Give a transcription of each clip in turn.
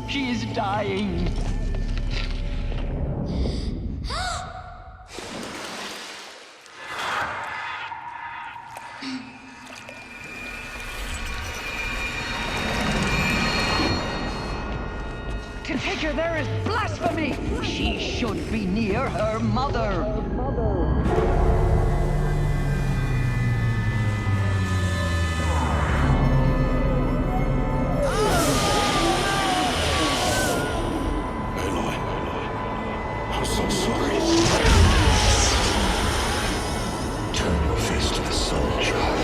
She is dying. To take her there is blasphemy! She should be near her mother. Aloy, I'm so sorry. Turn your face to the sun, child.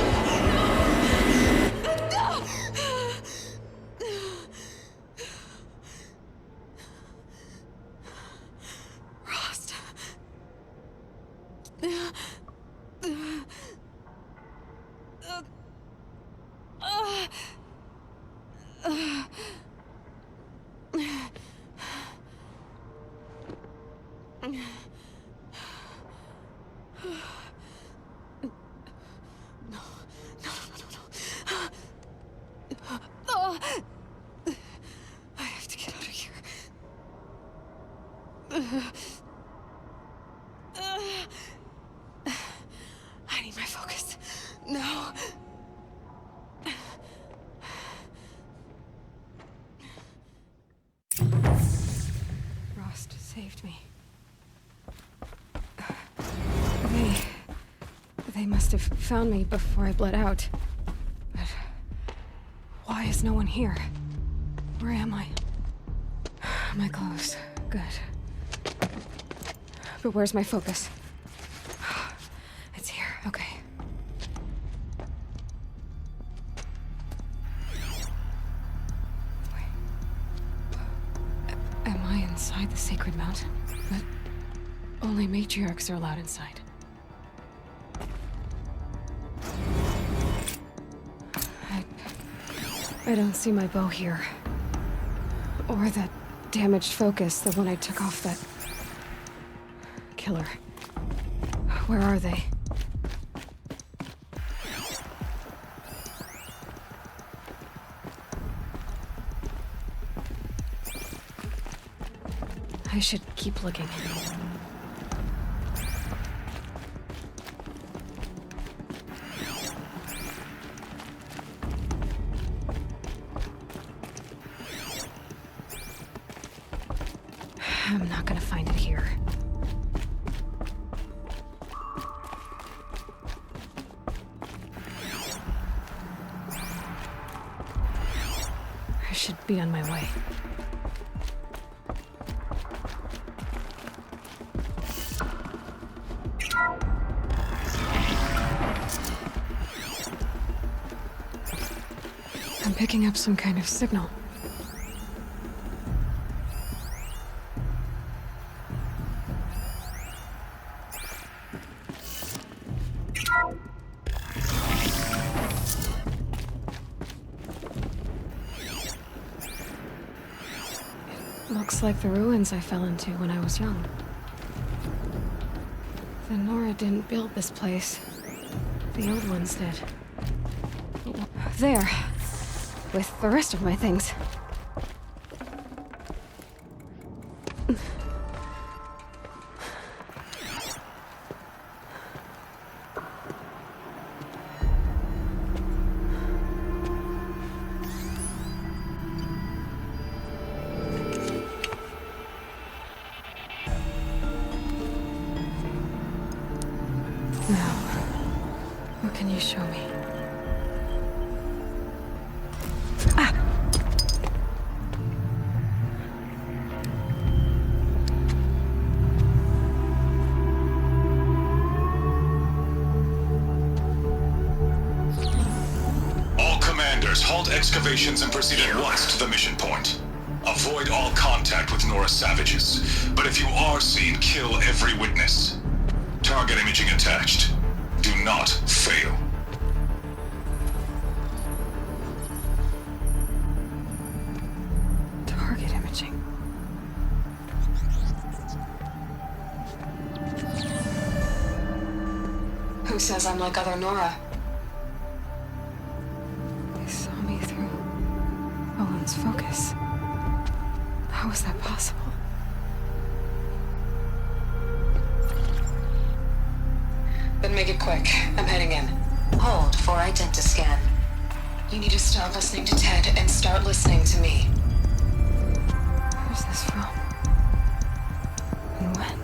I have to get out of here. I need my focus. No. Rost saved me. They must have found me before I bled out. But why is no one here? Where am I? My clothes. Good. But where's my focus? It's here. Okay. Wait. Am I inside the sacred mountain? But only matriarchs are allowed inside. I don't see my bow here. Or that damaged focus, the one I took off that killer. Where are they? I should keep looking. I'm not gonna find it here. I should be on my way. I'm picking up some kind of signal. Looks like the ruins I fell into when I was young. The Nora didn't build this place. The old ones did. There. With the rest of my things. Now, what can you show me? Ah! All commanders, halt excavations and proceed at once to the mission point. Avoid all contact with Nora savages, but if you are seen, kill every witness. Target imaging attached. Do not fail. Target imaging. Who says I'm like other Nora? This focus. How is that possible? Then make it quick. I'm heading in. Hold for identiscan. You need to stop listening to Ted and start listening to me. Where's this from? And when?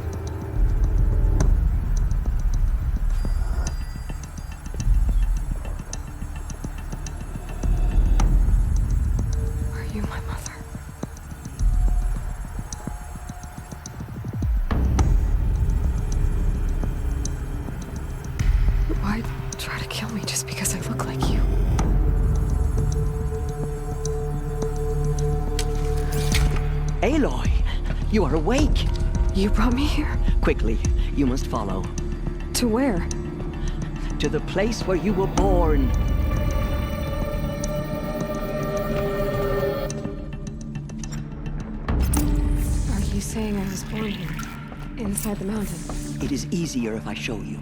Are you my mother? Why try to kill me just because I look like you? Aloy, you are awake. You brought me here? Quickly, you must follow. To where? To the place where you were born. Are you saying I was born here? Inside the mountain? It is easier if I show you.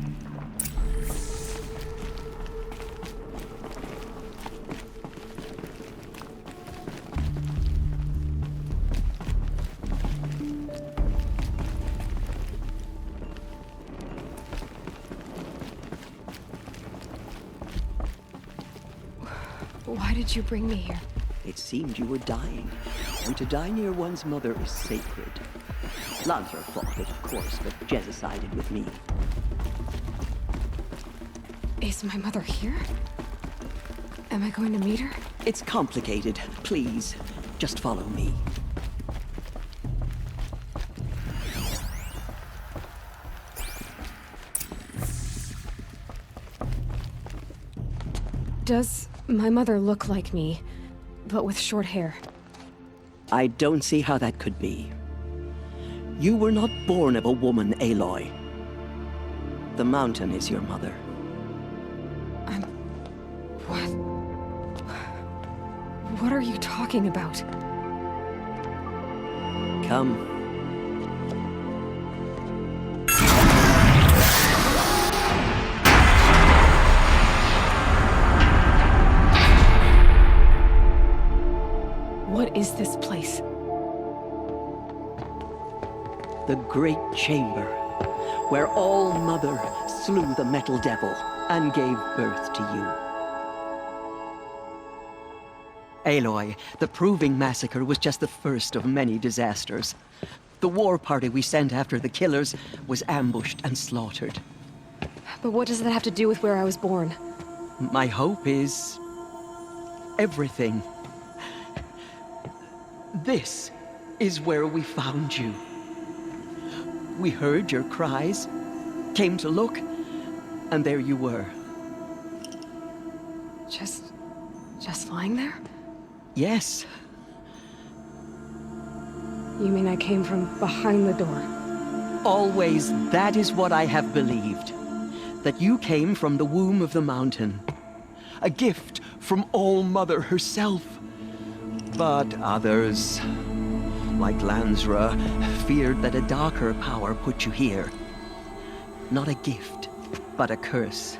Why did you bring me here? It seemed you were dying, and to die near one's mother is sacred. Lancer fought it, of course, but Jezza sided with me. Is my mother here? Am I going to meet her? It's complicated. Please, just follow me. Does my mother look like me, but with short hair? I don't see how that could be. You were not born of a woman, Aloy. The mountain is your mother. What? What are you talking about? Come. What is this place? The Great Chamber, where All Mother slew the Metal Devil and gave birth to you. Aloy, the Proving Massacre was just the first of many disasters. The war party we sent after the killers was ambushed and slaughtered. But what does that have to do with where I was born? My hope is everything. This is where we found you. We heard your cries, came to look, and there you were. Just lying there? Yes. You mean I came from behind the door? Always that is what I have believed. That you came from the womb of the mountain. A gift from All Mother herself. But others, like Lansra, feared that a darker power put you here. Not a gift, but a curse.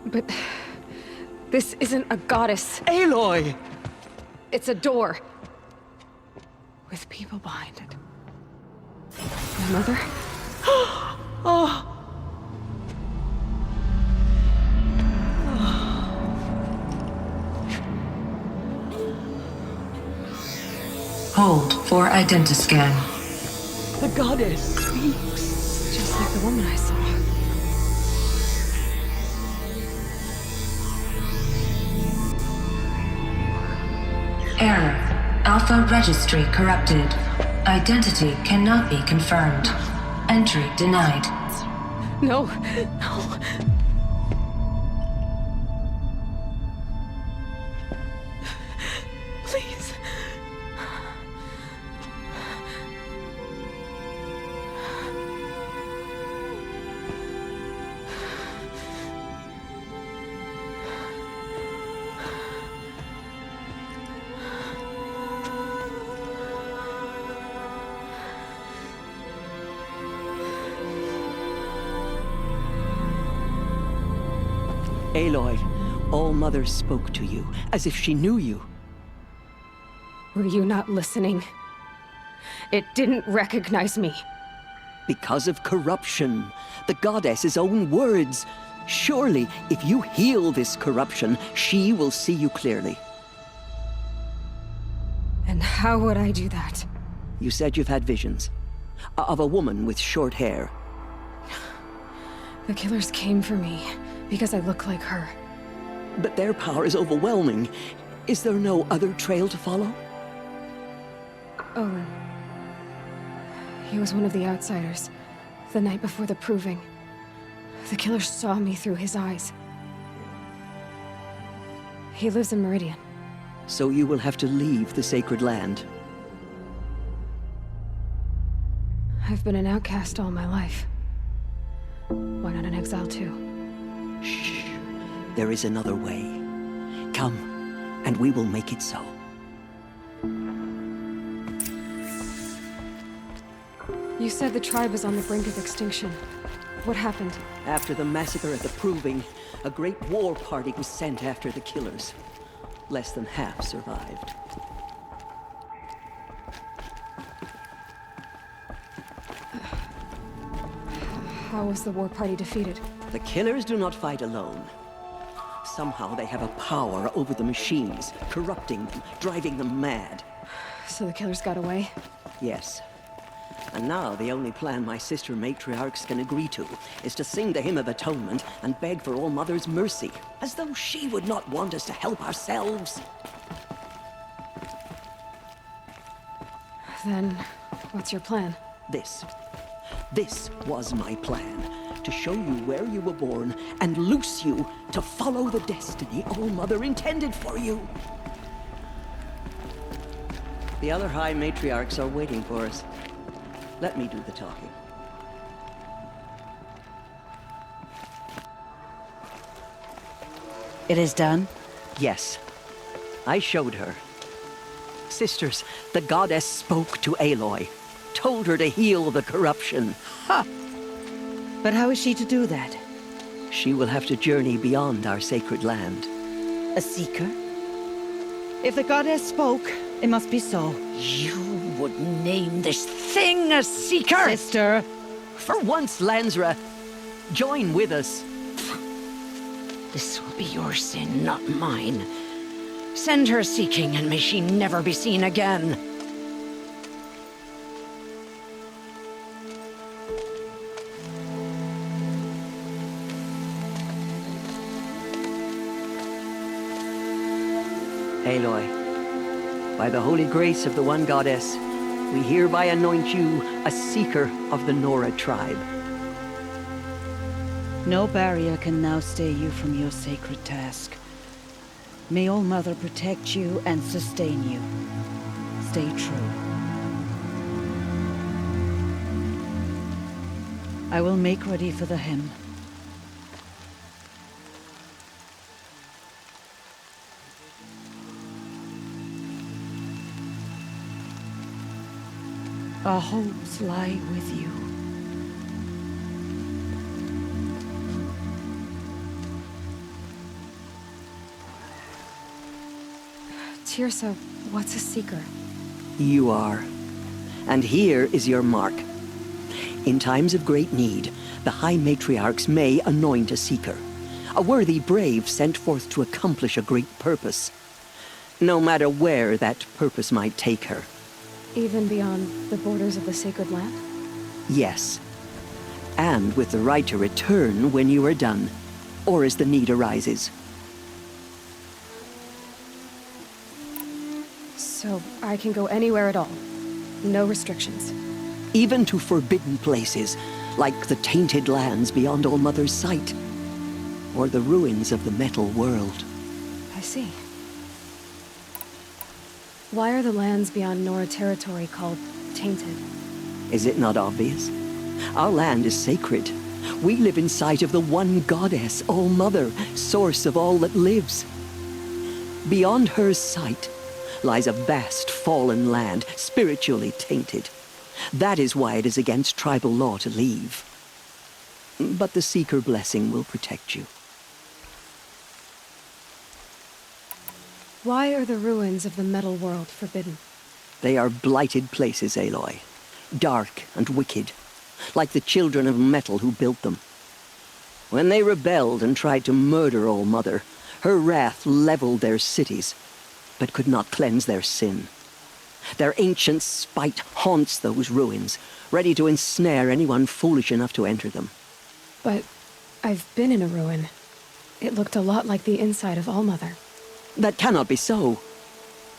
But this isn't a goddess. Aloy! It's a door. With people behind it. My mother? Oh! Hold for identiscan. The goddess speaks. Just like the woman I saw. Error. Alpha registry corrupted. Identity cannot be confirmed. Entry denied. No, no. Please. Aloy, All Mother spoke to you, as if she knew you. Were you not listening? It didn't recognize me. Because of corruption. The goddess's own words. Surely, if you heal this corruption, she will see you clearly. And how would I do that? You said you've had visions. Of a woman with short hair. The killers came for me because I look like her. But their power is overwhelming. Is there no other trail to follow? Owen. He was one of the outsiders. The night before the proving. The killers saw me through his eyes. He lives in Meridian. So you will have to leave the sacred land. I've been an outcast all my life. Why not an exile too? Shh. There is another way. Come, and we will make it so. You said the tribe was on the brink of extinction. What happened? After the massacre at the Proving, a great war party was sent after the killers. Less than half survived. How was the war party defeated? The killers do not fight alone. Somehow they have a power over the machines, corrupting them, driving them mad. So the killers got away? Yes. And now the only plan my sister matriarchs can agree to is to sing the Hymn of Atonement and beg for All Mother's mercy, as though she would not want us to help ourselves. Then, what's your plan? This was my plan. To show you where you were born and loose you to follow the destiny All Mother intended for you. The other High Matriarchs are waiting for us. Let me do the talking. It is done? Yes. I showed her. Sisters, the goddess spoke to Aloy. Told her to heal the corruption. Ha! But how is she to do that? She will have to journey beyond our sacred land. A seeker? If the goddess spoke, it must be so. You would name this thing a seeker? Sister! For once, Lansra, join with us. This will be your sin, not mine. Send her seeking, and may she never be seen again. Aloy, by the holy grace of the one goddess, we hereby anoint you a seeker of the Nora tribe. No barrier can now stay you from your sacred task. May All Mother protect you and sustain you. Stay true. I will make ready for the hymn. Our hopes lie with you. Tirsa, what's a seeker? You are. And here is your mark. In times of great need, the High Matriarchs may anoint a seeker. A worthy brave sent forth to accomplish a great purpose. No matter where that purpose might take her. Even beyond the borders of the sacred land? Yes. And with the right to return when you are done, or as the need arises. So I can go anywhere at all? No restrictions? Even to forbidden places, like the tainted lands beyond All Mother's sight, or the ruins of the metal world. I see. Why are the lands beyond Nora territory called tainted? Is it not obvious? Our land is sacred. We live in sight of the one goddess, All Mother, source of all that lives. Beyond her sight lies a vast fallen land, spiritually tainted. That is why it is against tribal law to leave. But the Seeker blessing will protect you. Why are the ruins of the metal world forbidden? They are blighted places, Aloy. Dark and wicked, like the children of metal who built them. When they rebelled and tried to murder All Mother, her wrath leveled their cities, but could not cleanse their sin. Their ancient spite haunts those ruins, ready to ensnare anyone foolish enough to enter them. But I've been in a ruin. It looked a lot like the inside of All Mother. That cannot be so.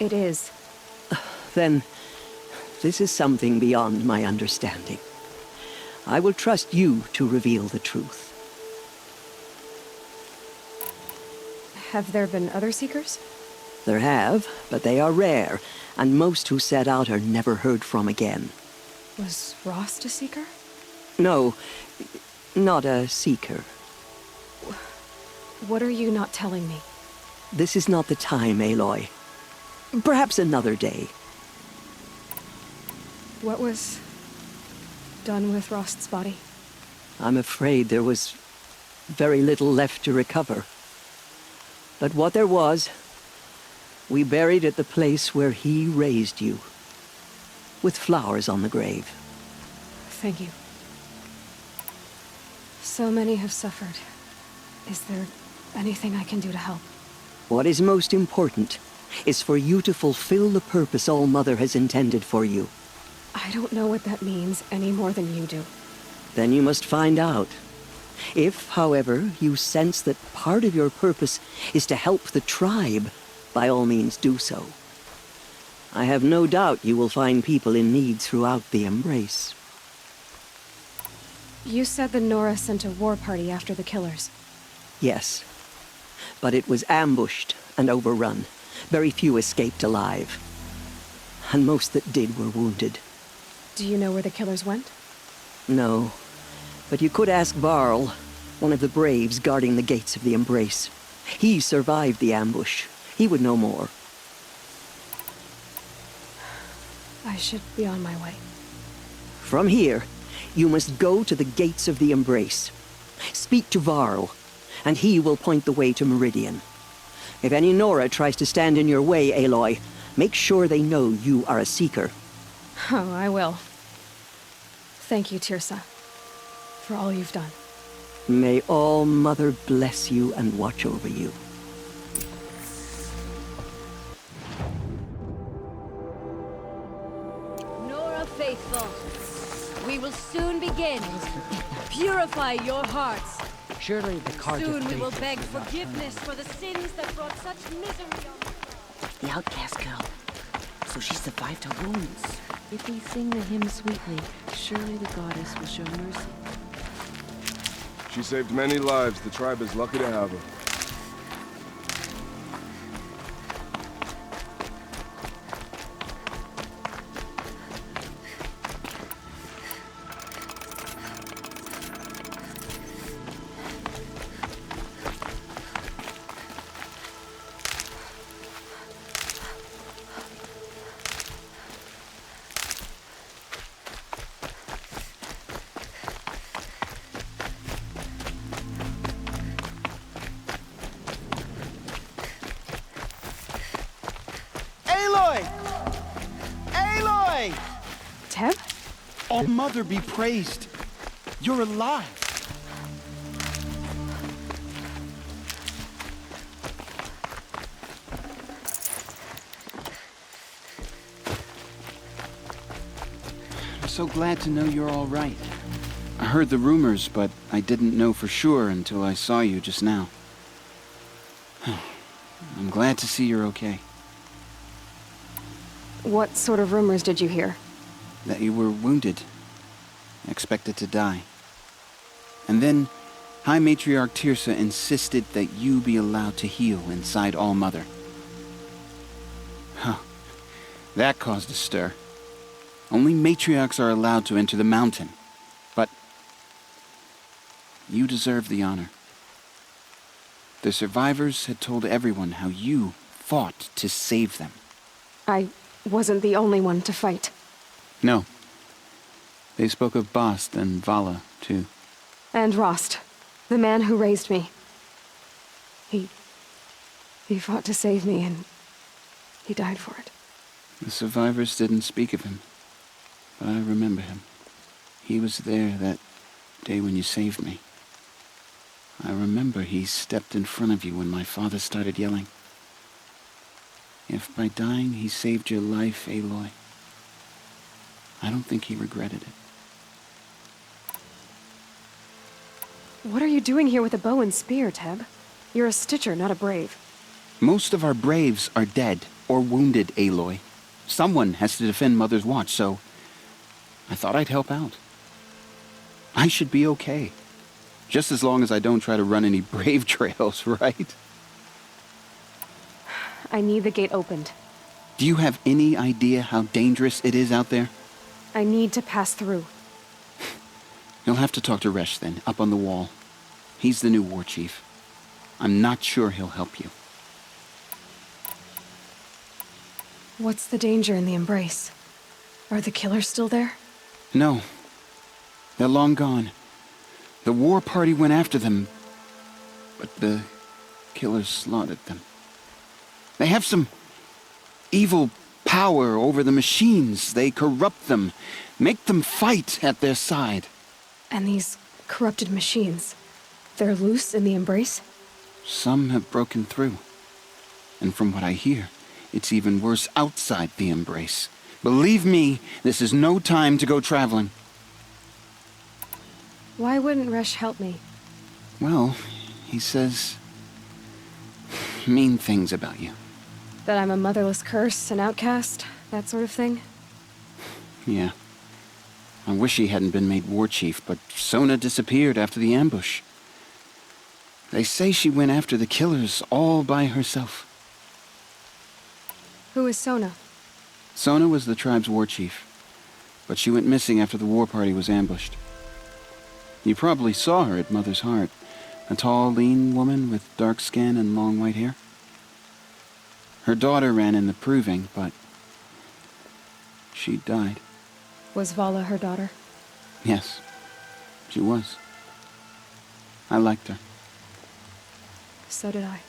It is. Then, this is something beyond my understanding. I will trust you to reveal the truth. Have there been other Seekers? There have, but they are rare, and most who set out are never heard from again. Was Rost a Seeker? No, not a Seeker. What are you not telling me? This is not the time, Aloy. Perhaps another day. What was done with Rost's body? I'm afraid there was very little left to recover. But what there was, we buried at the place where he raised you, with flowers on the grave. Thank you. So many have suffered. Is there anything I can do to help? What is most important is for you to fulfill the purpose All Mother has intended for you. I don't know what that means any more than you do. Then you must find out. If, however, you sense that part of your purpose is to help the tribe, by all means do so. I have no doubt you will find people in need throughout the Embrace. You said the Nora sent a war party after the killers. Yes, but it was ambushed and overrun. Very few escaped alive. And most that did were wounded. Do you know where the killers went? No, but you could ask Varl, one of the braves guarding the gates of the Embrace. He survived the ambush. He would know more. I should be on my way. From here, you must go to the gates of the Embrace. Speak to Varl, and he will point the way to Meridian. If any Nora tries to stand in your way, Aloy, make sure they know you are a Seeker. Oh, I will. Thank you, Tirsa, for all you've done. May All Mother bless you and watch over you. Nora faithful, we will soon begin. Purify your hearts. Surely the card of Soon we faith will beg is not forgiveness for the sins that brought such misery on the outcast girl. So she survived her wounds. If we sing the hymn sweetly, surely the goddess will show mercy. She saved many lives. The tribe is lucky to have her. Aloy! Teb? All Mother be praised. You're alive. I'm so glad to know you're all right. I heard the rumors, but I didn't know for sure until I saw you just now. I'm glad to see you're okay. What sort of rumors did you hear? That you were wounded, expected to die. And then, High Matriarch Tirsa insisted that you be allowed to heal inside All Mother. Huh. That caused a stir. Only matriarchs are allowed to enter the mountain. But you deserve the honor. The survivors had told everyone how you fought to save them. I wasn't the only one to fight. No. They spoke of Bast and Vala, too. And Rost, the man who raised me. He fought to save me, and He died for it. The survivors didn't speak of him, but I remember him. He was there that day when you saved me. I remember he stepped in front of you when my father started yelling. If by dying he saved your life, Aloy, I don't think he regretted it. What are you doing here with a bow and spear, Teb? You're a Stitcher, not a Brave. Most of our Braves are dead or wounded, Aloy. Someone has to defend Mother's Watch, so I thought I'd help out. I should be okay. Just as long as I don't try to run any Brave trails, right? I need the gate opened. Do you have any idea how dangerous it is out there? I need to pass through. You'll have to talk to Resh then, up on the wall. He's the new war chief. I'm not sure he'll help you. What's the danger in the embrace? Are the killers still there? No. They're long gone. The war party went after them, but the killers slaughtered them. They have some evil power over the machines. They corrupt them, make them fight at their side. And these corrupted machines, they're loose in the embrace? Some have broken through. And from what I hear, it's even worse outside the embrace. Believe me, this is no time to go traveling. Why wouldn't Resh help me? Well, he says mean things about you. That I'm a motherless curse, an outcast, that sort of thing? Yeah. I wish he hadn't been made war chief, but Sona disappeared after the ambush. They say she went after the killers all by herself. Who is Sona? Sona was the tribe's war chief, but she went missing after the war party was ambushed. You probably saw her at Mother's Heart. A tall, lean woman with dark skin and long white hair. Her daughter ran in the proving, but she died. Was Vala her daughter? Yes, she was. I liked her. So did I.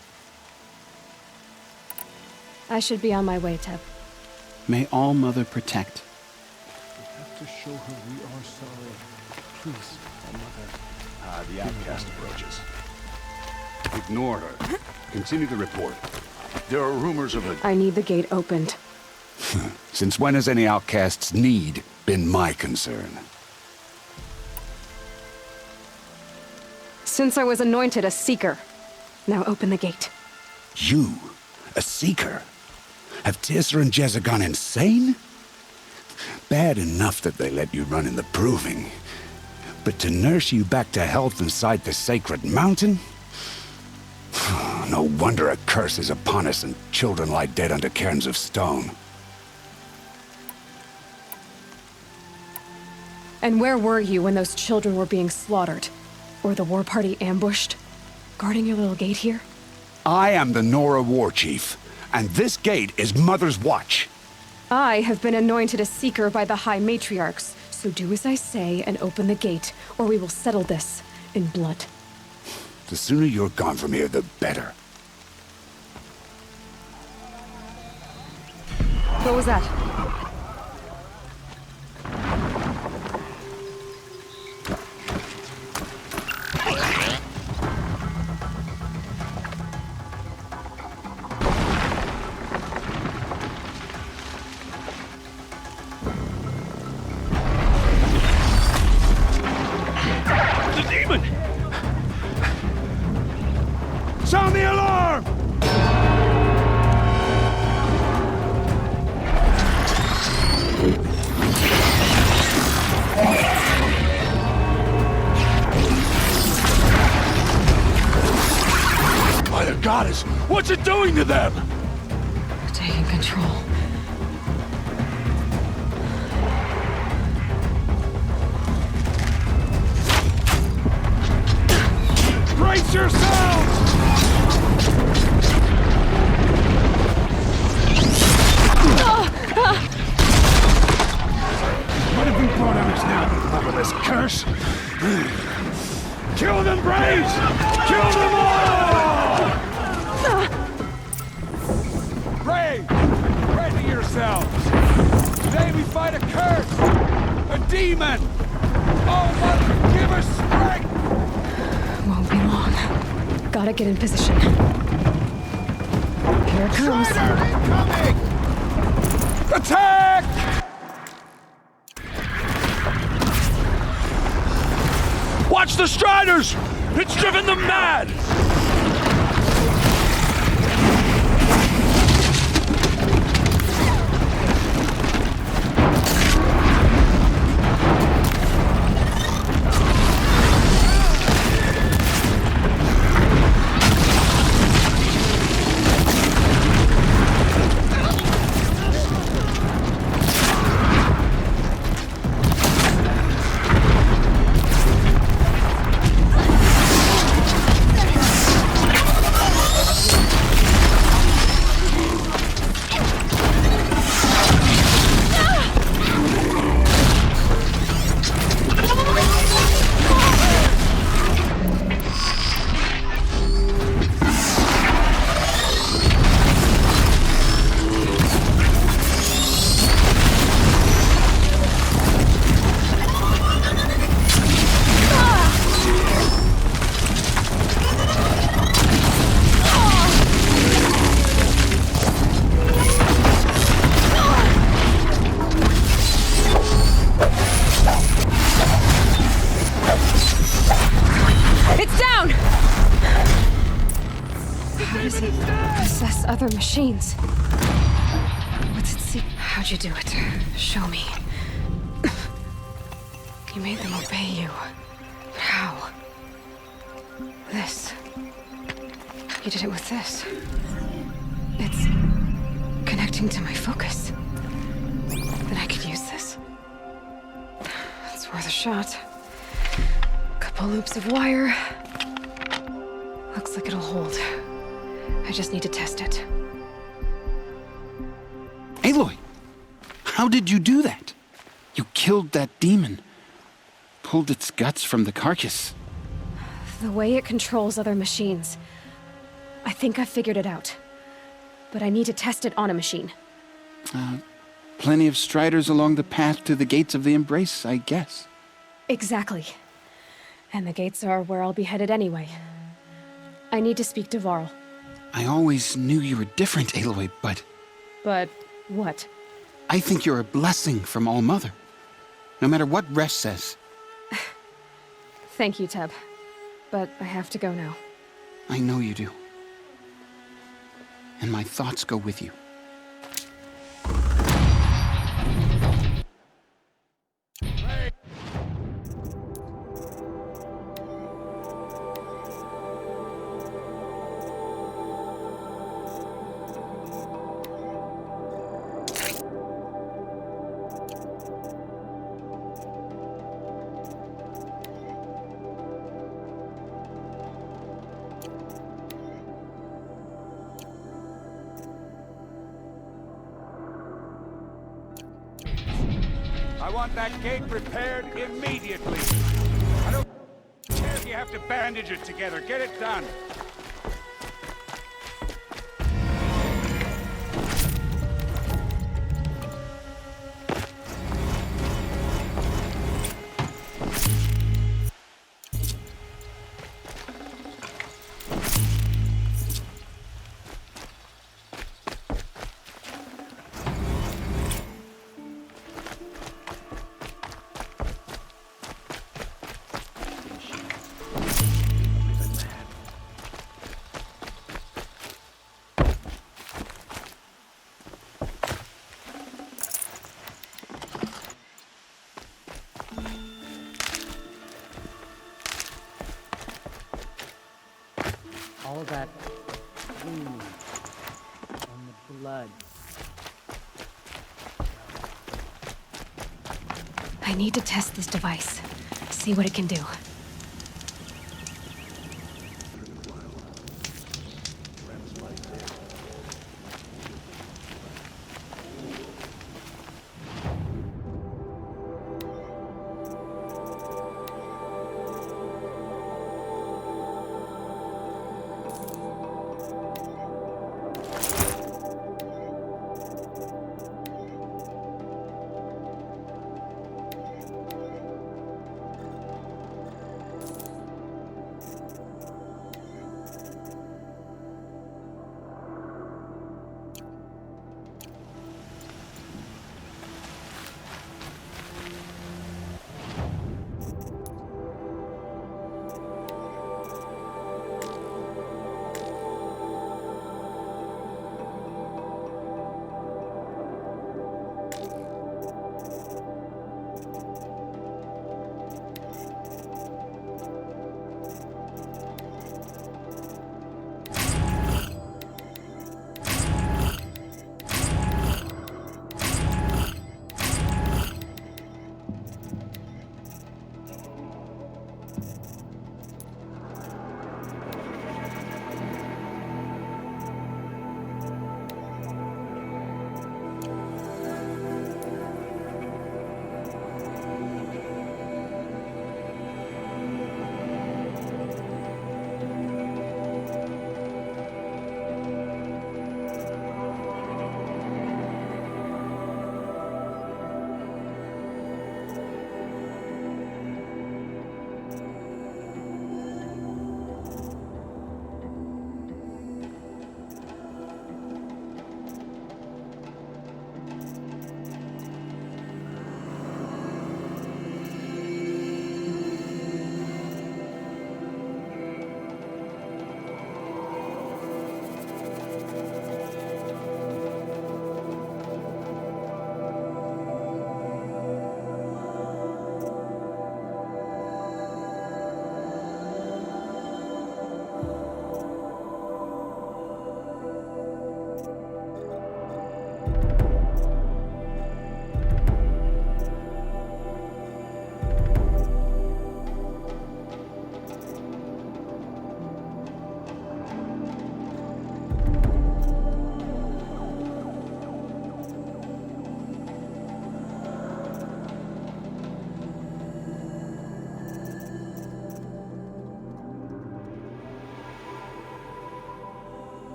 I should be on my way, Teb. May All Mother protect. We have to show her we are sorry. Please, All Mother. The outcast approaches. Ignore her. Continue the report. There are rumors of a... I need the gate opened. Since when has any outcast's need been my concern? Since I was anointed a Seeker. Now open the gate. You? A Seeker? Have Teersa and Jezza gone insane? Bad enough that they let you run in the proving. But to nurse you back to health inside the sacred mountain? No wonder a curse is upon us and children lie dead under cairns of stone. And where were you when those children were being slaughtered? Or the war party ambushed? Guarding your little gate here? I am the Nora War Chief, and this gate is Mother's Watch. I have been anointed a Seeker by the High Matriarchs, so do as I say and open the gate, or we will settle this in blood. The sooner you're gone from here, the better. What was that? The demon! Sound the alarm! By the goddess, what's it doing to them? They're taking control. Brace yourselves! What have we brought on us now, motherless curse? Kill them, Braves! Kill them all! Brave! get in position. Here it comes. Attack! Watch the Striders! It's driven them mad! Other machines. What's it see? How'd you do it? Show me. You made them obey you. How? This. You did it with this. It's connecting to my focus. Then I could use this. It's worth a shot. Couple loops of wire. Looks like it'll hold. I just need to test it. Aloy! How did you do that? You killed that demon. Pulled its guts from the carcass. The way it controls other machines. I think I figured it out. But I need to test it on a machine. Plenty of Striders along the path to the gates of the Embrace, I guess. Exactly. And the gates are where I'll be headed anyway. I need to speak to Varl. I always knew you were different, Aloy, but... But what? I think you're a blessing from All Mother. No matter what Resh says. Thank you, Teb. But I have to go now. I know you do. And my thoughts go with you. I want that gate repaired immediately. I don't care if you have to bandage it together. Get it done. All that ooze and the blood. I need to test this device. See what it can do.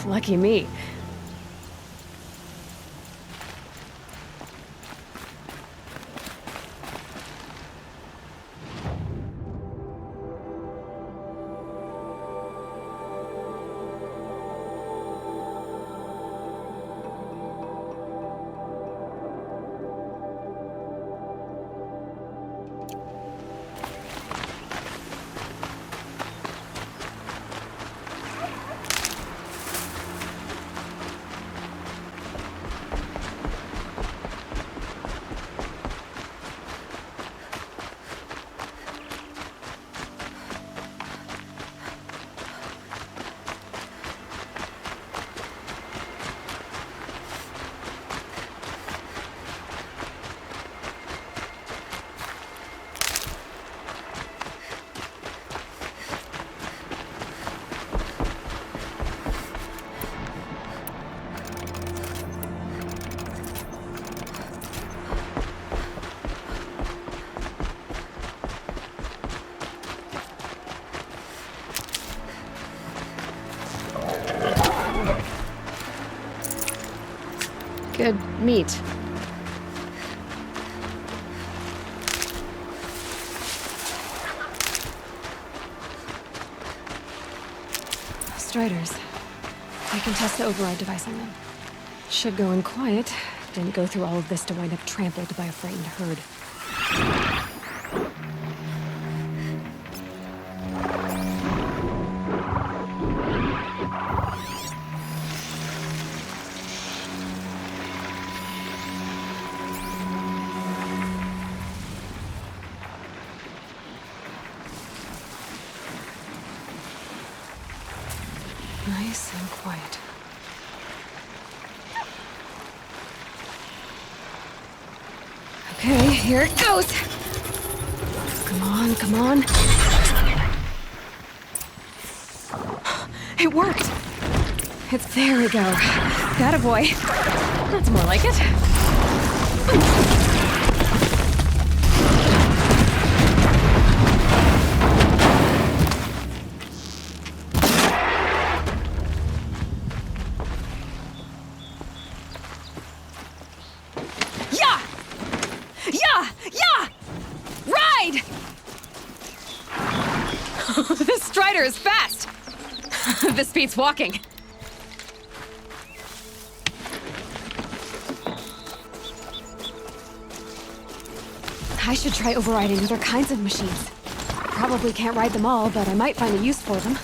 Lucky me. Good meat. Striders. I can test the override device on them. Should go in quiet. Didn't go through all of this to wind up trampled by a frightened herd. Nice and quiet. Okay, here it goes! Come on, come on. It worked! There we go. That a boy. That's more like it. This Strider is fast! This beats walking. I should try overriding other kinds of machines. Probably can't ride them all, but I might find a use for them.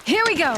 Here we go!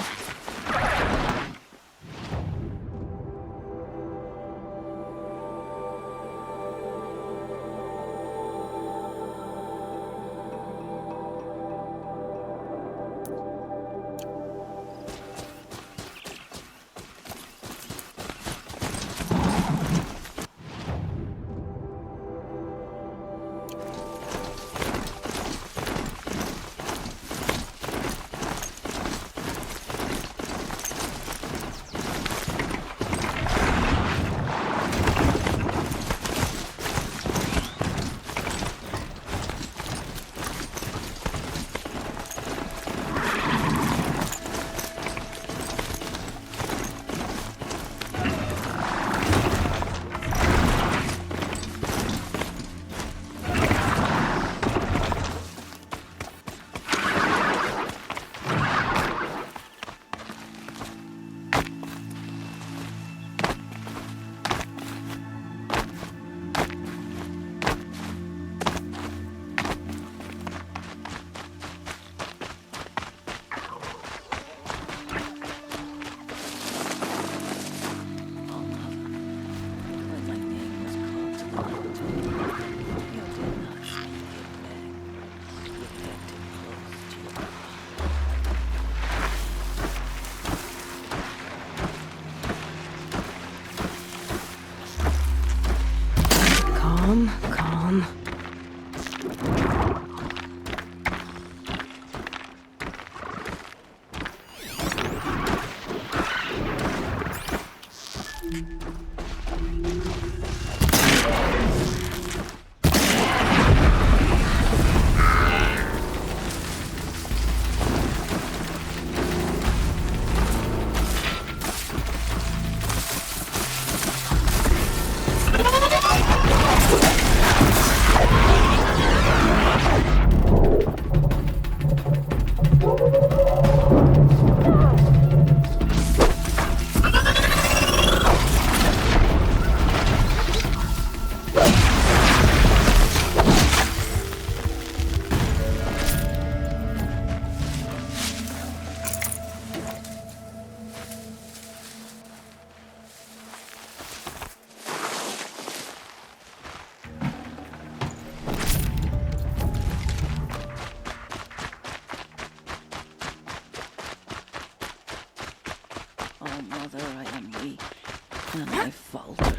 and I falter.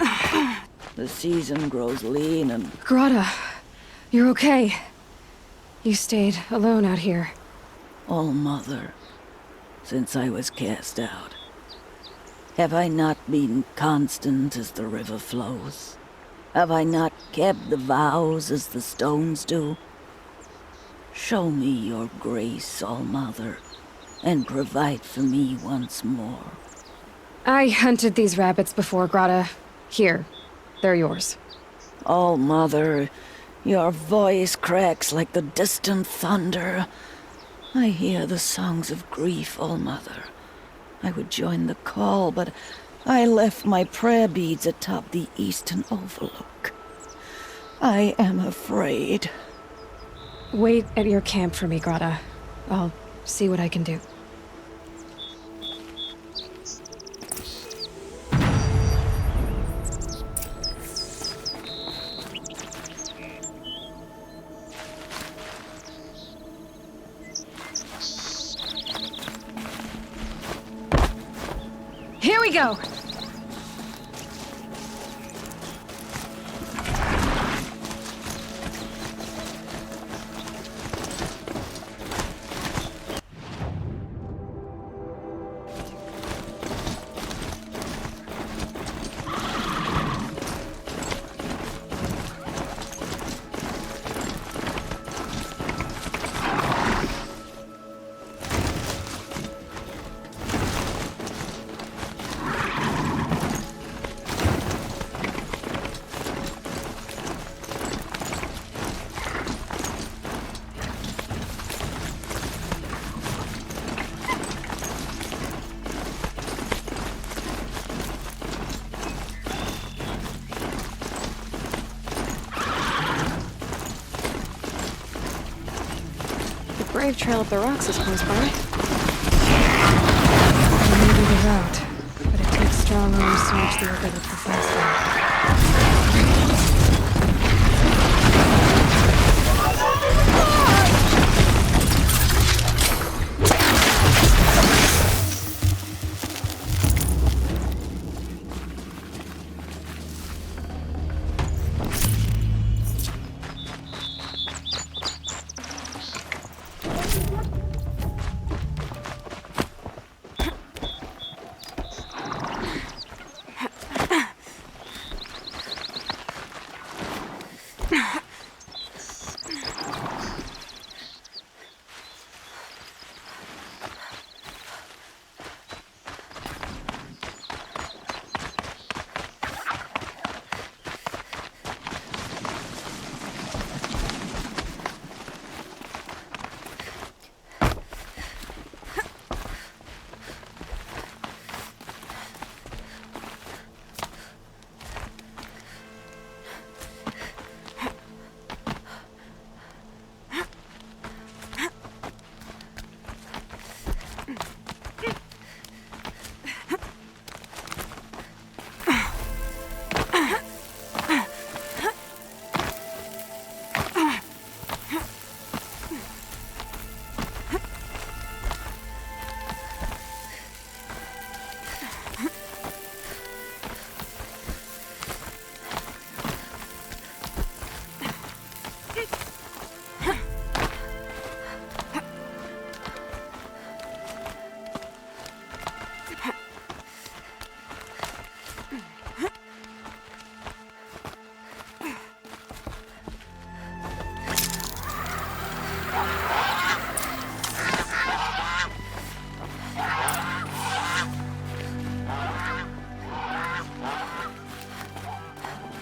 The season grows lean and... Grata, you're okay. You stayed alone out here. All Mother, since I was cast out. Have I not been constant as the river flows? Have I not kept the vows as the stones do? Show me your grace, All Mother, and provide for me once more. I hunted these rabbits before, Grata. Here, they're yours. All Mother, your voice cracks like the distant thunder. I hear the songs of grief, All Mother. I would join the call, but I left my prayer beads atop the eastern overlook. I am afraid. Wait at your camp for me, Grata. I'll see what I can do. Here we go! Brave trail up the rocks is close by. It may be the route, but it takes strong arms to reach the other precisely.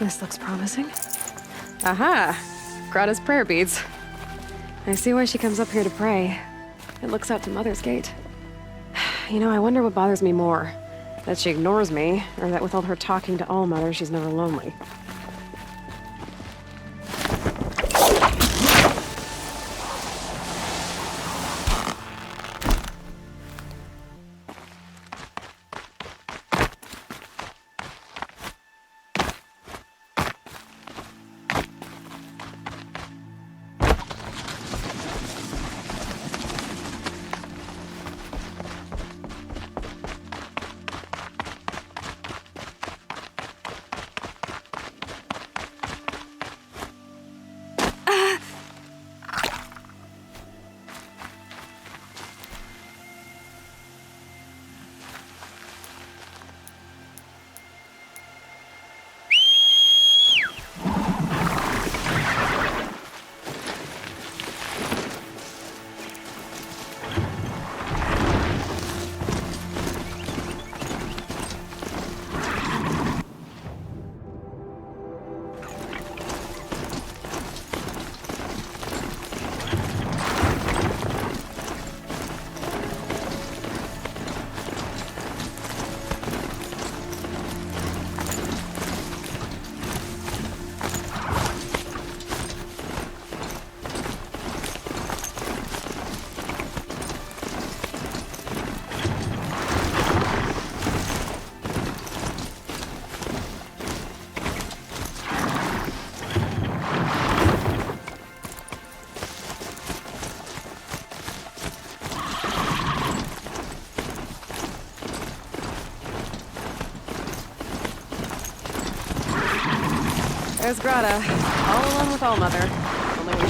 This looks promising. Aha! Grata's prayer beads. I see why she comes up here to pray. It looks out to Mother's Gate. You know, I wonder what bothers me more. That she ignores me, or that with all her talking to All Mother, she's never lonely. There's Grata, all alone with All Mother. Only when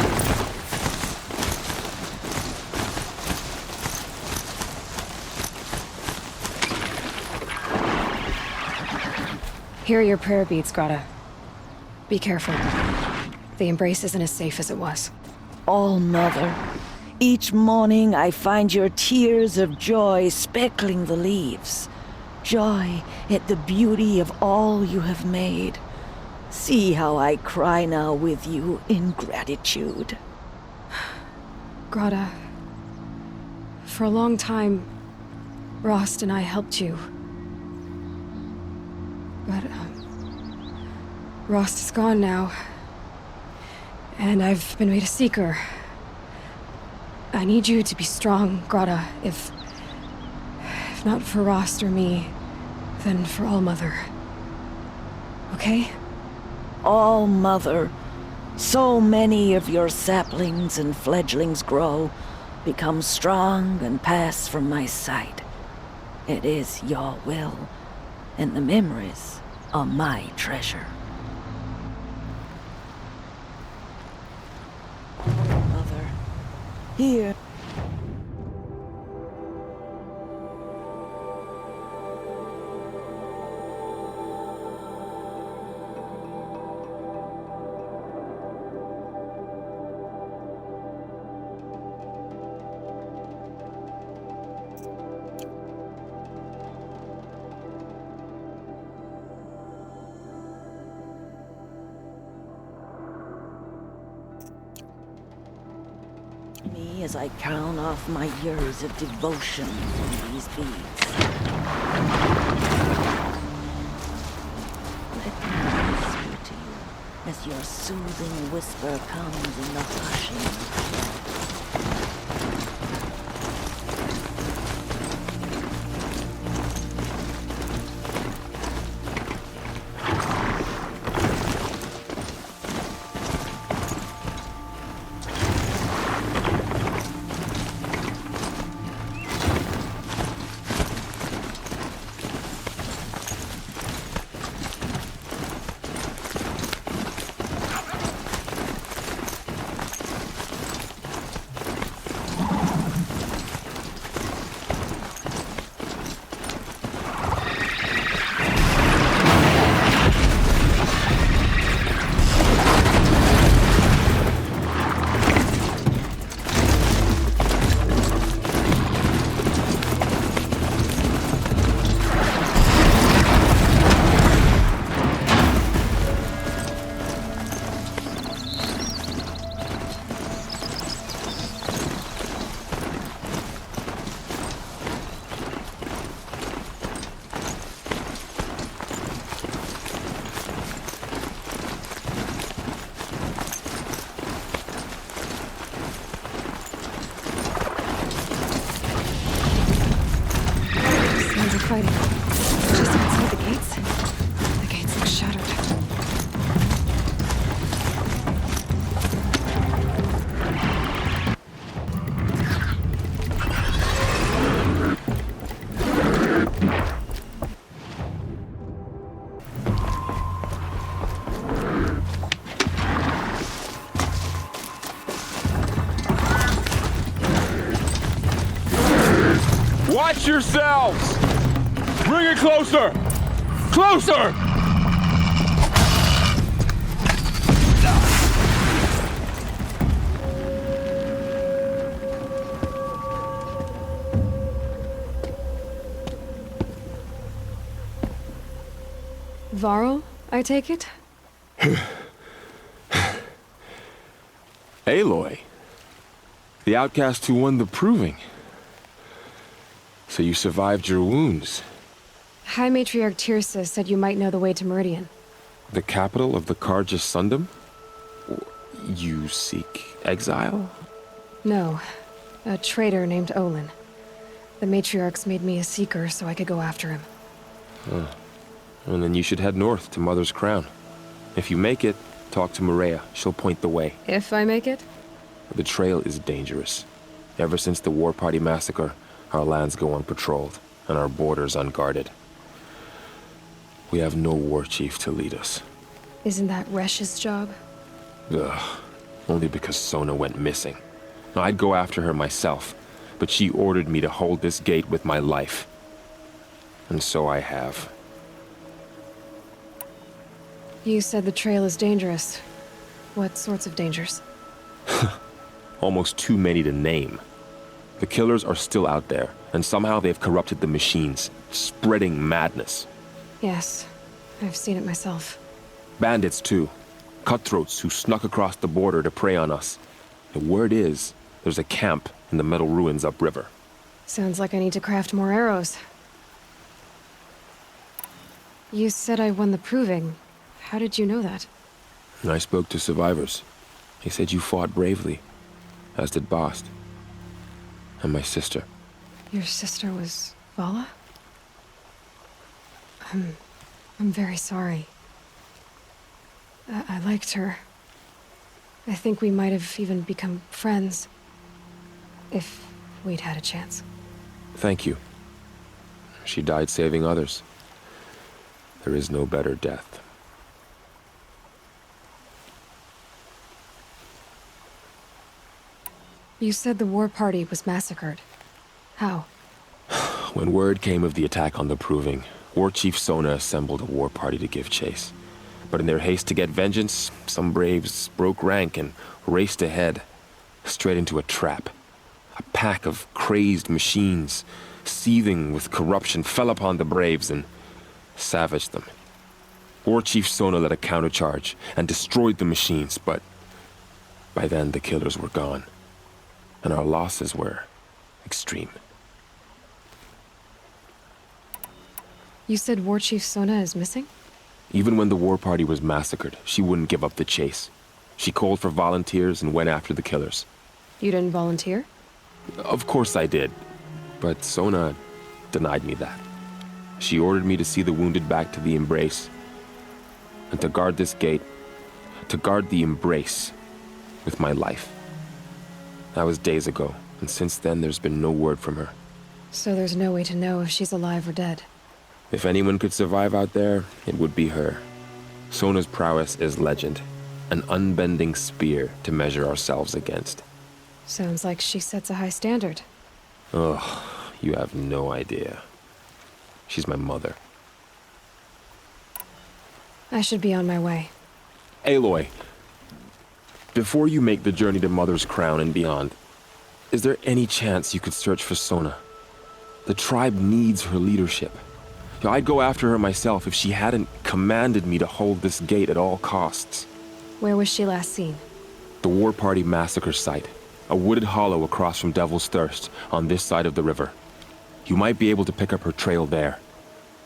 she's... Here are your prayer beads, Grata. Be careful. The embrace isn't as safe as it was. All Mother, each morning I find your tears of joy speckling the leaves. Joy at the beauty of all you have made. See how I cry now with you in gratitude. Grata, for a long time, Rost and I helped you. But, Rost is gone now. And I've been made a seeker. I need you to be strong, Grata. If not for Rost or me, then for All Mother. Okay? All Mother, so many of your saplings and fledglings grow, become strong and pass from my sight. It is your will, and the memories are my treasure. Mother, here. Me as I count off my years of devotion from these beads. Let me whisper to you as your soothing whisper comes in the hushing of the night. Fighting. Just outside the gates. The gates look shattered. Watch yourselves! Bring it closer! Closer! Varl, I take it? Aloy. The outcast who won the proving. So you survived your wounds. High Matriarch Tirsa said you might know the way to Meridian. The capital of the Carja Sundom? You seek exile? No. A traitor named Olin. The Matriarchs made me a seeker so I could go after him. Huh. And then you should head north to Mother's Crown. If you make it, talk to Maria. She'll point the way. If I make it? The trail is dangerous. Ever since the War Party massacre, our lands go unpatrolled, and our borders unguarded. We have no war chief to lead us. Isn't that Resh's job? Ugh. Only because Sona went missing. I'd go after her myself, but she ordered me to hold this gate with my life. And so I have. You said the trail is dangerous. What sorts of dangers? Almost too many to name. The killers are still out there, and somehow they've corrupted the machines, spreading madness. Yes, I've seen it myself. Bandits, too. Cutthroats who snuck across the border to prey on us. The word is, there's a camp in the metal ruins upriver. Sounds like I need to craft more arrows. You said I won the proving. How did you know that? I spoke to survivors. They said you fought bravely, as did Bast. And my sister. Your sister was Vala? I'm very sorry. I liked her. I think we might have even become friends. If we'd had a chance. Thank you. She died saving others. There is no better death. You said the war party was massacred. How? When word came of the attack on the Proving, War Chief Sona assembled a war party to give chase. But in their haste to get vengeance, some braves broke rank and raced ahead, straight into a trap. A pack of crazed machines, seething with corruption, fell upon the braves and savaged them. War Chief Sona led a countercharge and destroyed the machines, but by then the killers were gone, and our losses were extreme. You said War Chief Sona is missing? Even when the war party was massacred, she wouldn't give up the chase. She called for volunteers and went after the killers. You didn't volunteer? Of course I did, but Sona denied me that. She ordered me to see the wounded back to the Embrace, and to guard this gate, to guard the Embrace with my life. That was days ago, and since then there's been no word from her. So there's no way to know if she's alive or dead? If anyone could survive out there, it would be her. Sona's prowess is legend, an unbending spear to measure ourselves against. Sounds like she sets a high standard. Ugh, you have no idea. She's my mother. I should be on my way. Aloy, before you make the journey to Mother's Crown and beyond, is there any chance you could search for Sona? The tribe needs her leadership. I'd go after her myself if she hadn't commanded me to hold this gate at all costs. Where was she last seen? The War Party massacre site. A wooded hollow across from Devil's Thirst, on this side of the river. You might be able to pick up her trail there.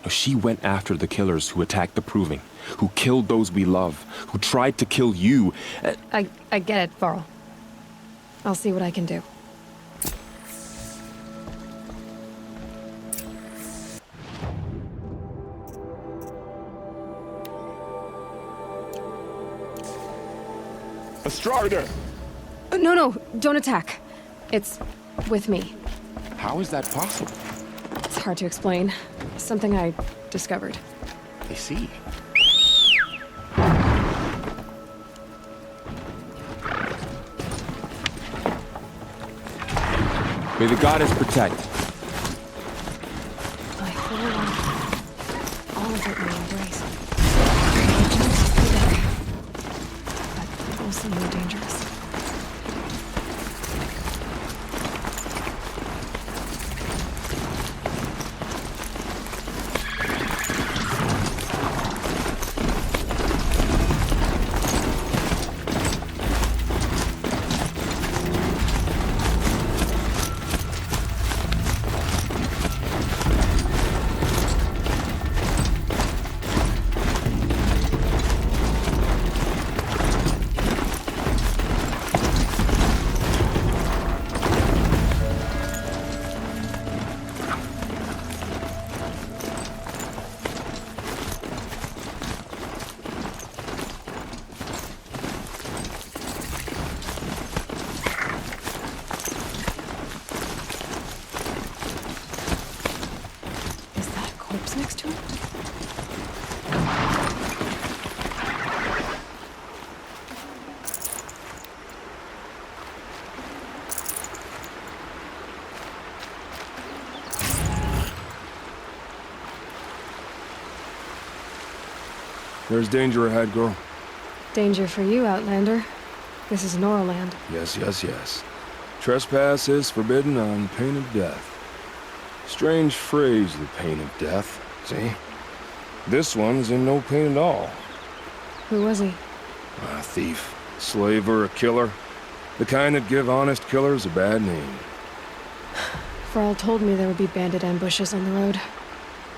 She went after the killers who attacked the Proving, who killed those we love, who tried to kill you. I get it, Varl. I'll see what I can do. A Strider! No, don't attack. It's with me. How is that possible? It's hard to explain. Something I discovered. I see. May the goddess protect. My whole life. All of it in my embrace. But also more dangerous. There's danger ahead, girl. Danger for you, Outlander. This is Norland. Yes. Trespass is forbidden on pain of death. Strange phrase, the pain of death. See? This one's in no pain at all. Who was he? A thief, slaver, a killer. The kind that give honest killers a bad name. Frall told me there would be bandit ambushes on the road.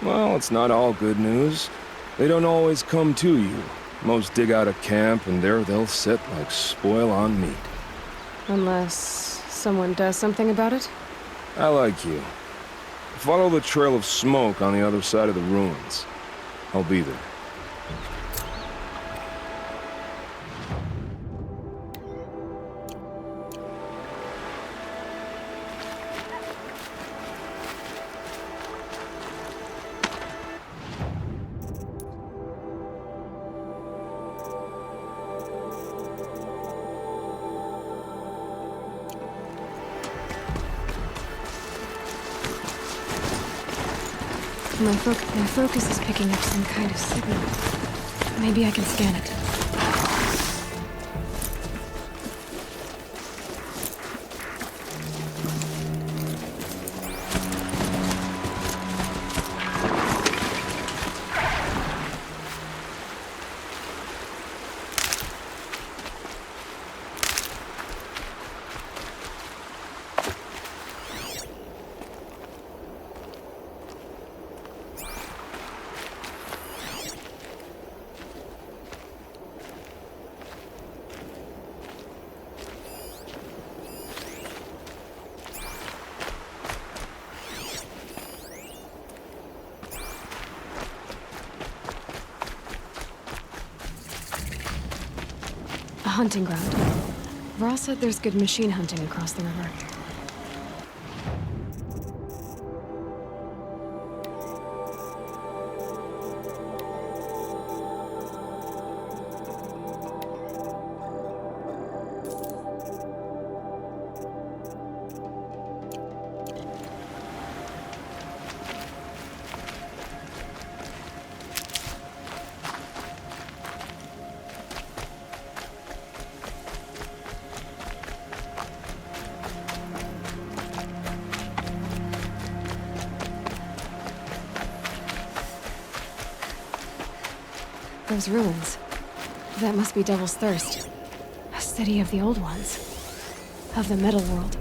Well, it's not all good news. They don't always come to you. Most dig out a camp, and there they'll sit like spoil on meat. Unless someone does something about it? I like you. Follow the trail of smoke on the other side of the ruins. I'll be there. My focus is picking up some kind of signal. Maybe I can scan it. Hunting ground. Ross said there's good machine hunting across the river. Those ruins. That must be Devil's Thirst. A city of the old ones. Of the metal world.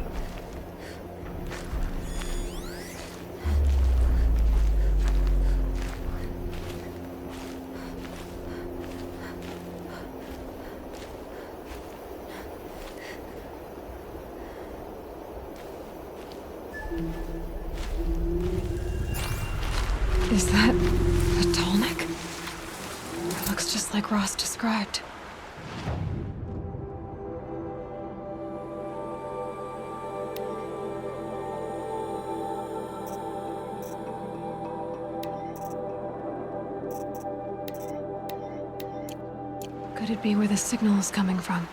Is that a Tolnik? Looks just like Ross described. Could it be where the signal is coming from?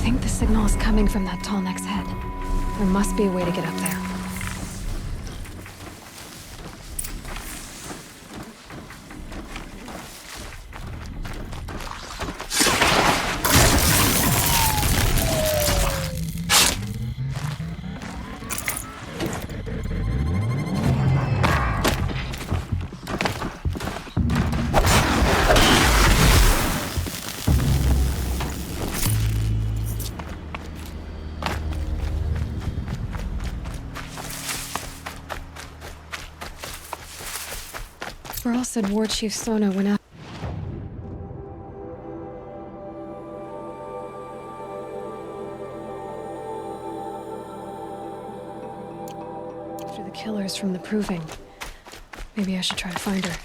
think the signal is coming from that tall neck's head. There must be a way to get up there. Burl said War Chief Sona went out. After the killers from the Proving. Maybe I should try to find her.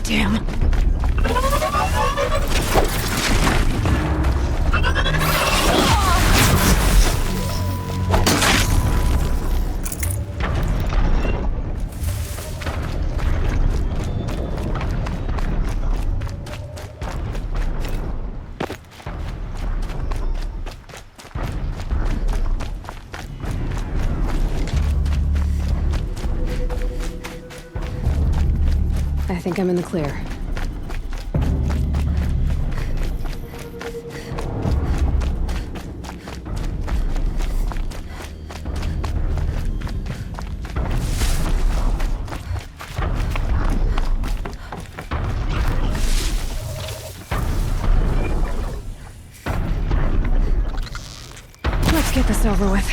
Damn. I think I'm in the clear. Let's get this over with.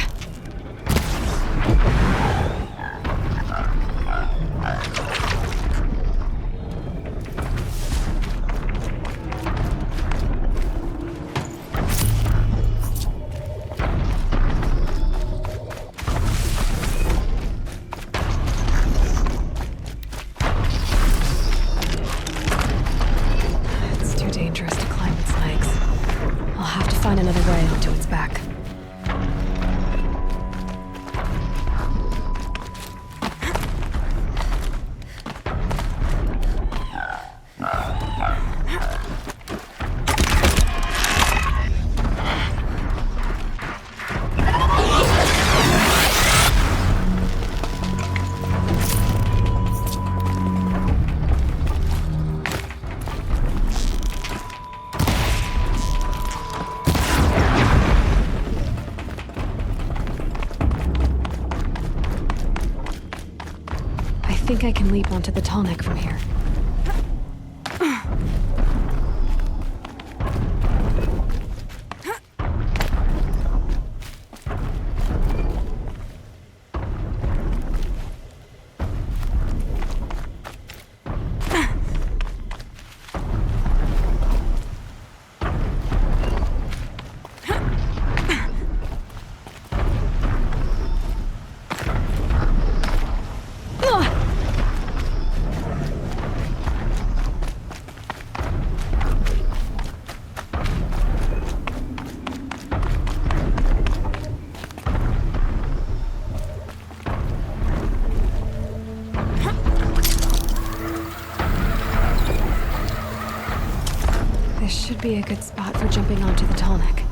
I think I can leap onto the tall neck from here. This should be a good spot for jumping onto the tall neck.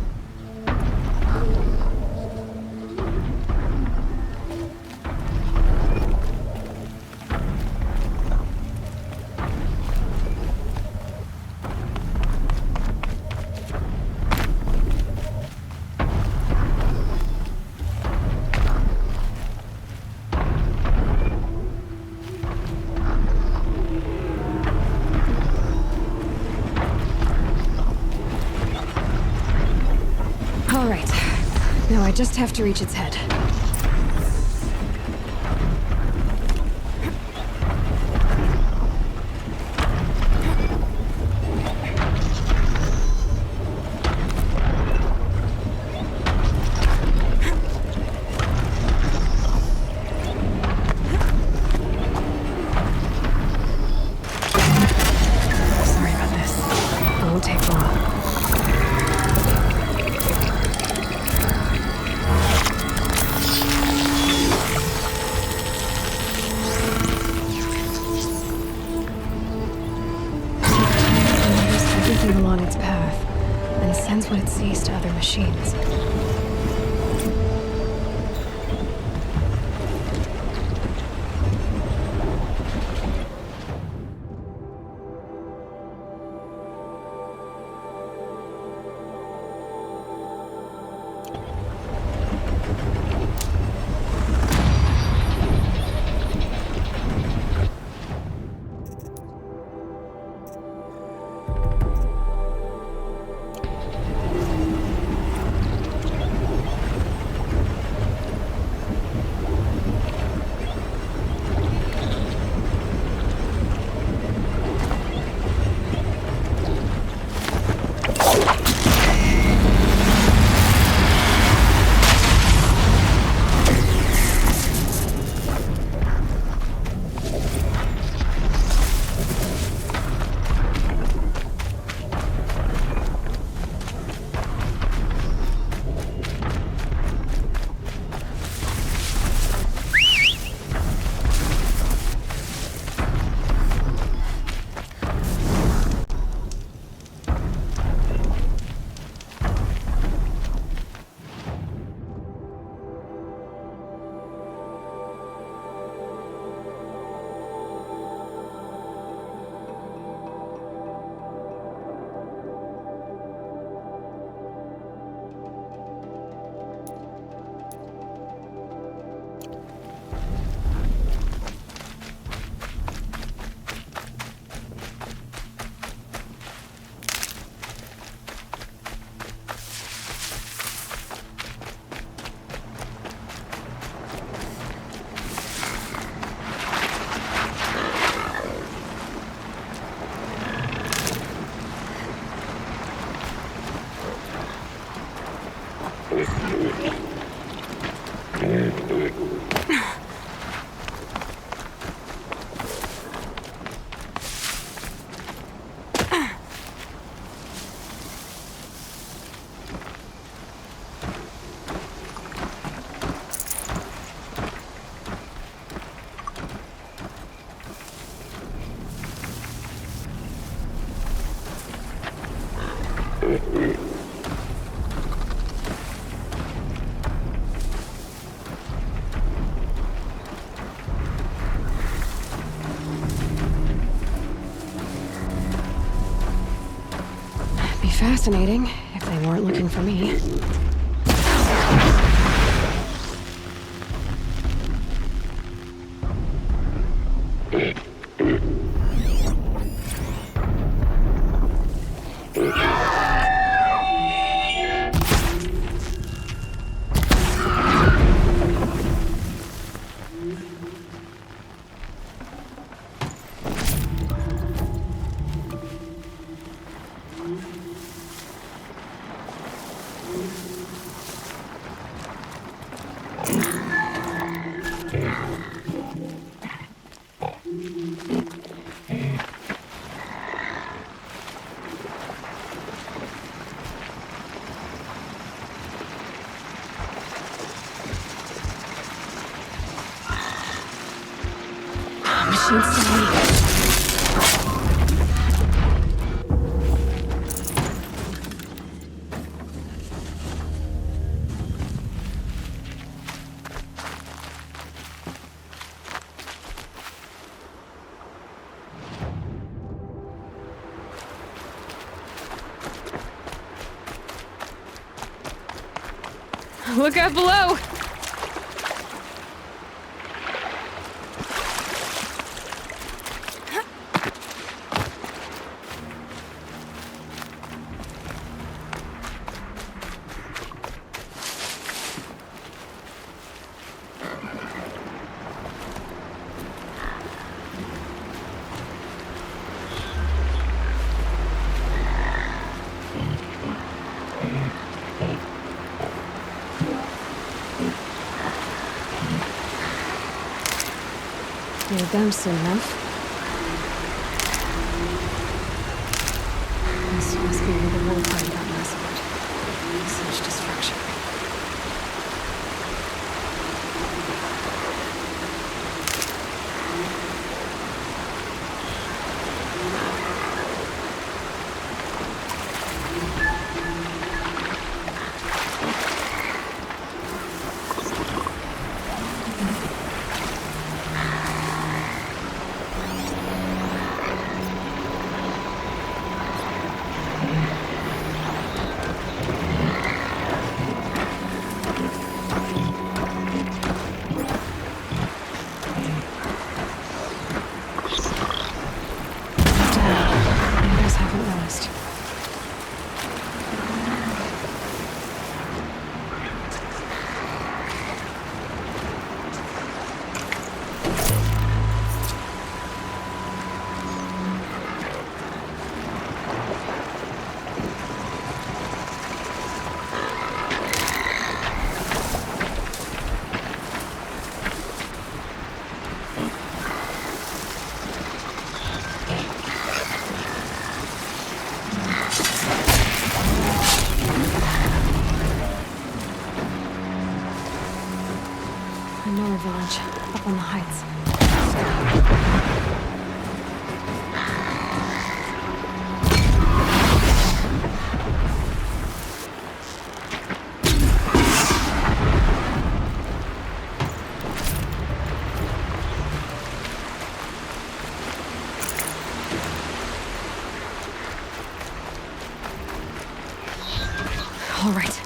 I just have to reach its head. Sorry about this. It won't take long. Along its path, and sends what it sees to other machines. Fascinating, if they weren't looking for me. Look out below! Need them soon enough. This must be where the war party got massacred. Such destruction. Village, up on the heights. All right.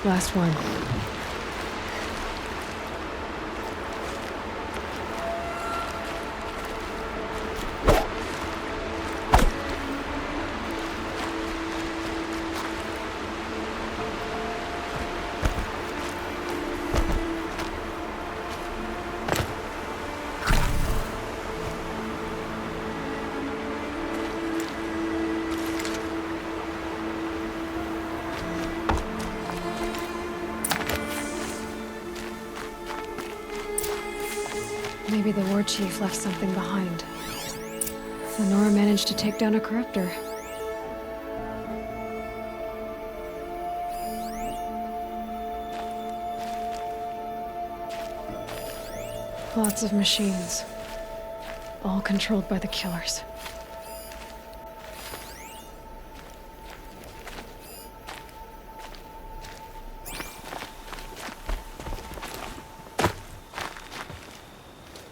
Last one. Maybe the war chief left something behind. Lenora managed to take down a corruptor. Lots of machines. All controlled by the killers.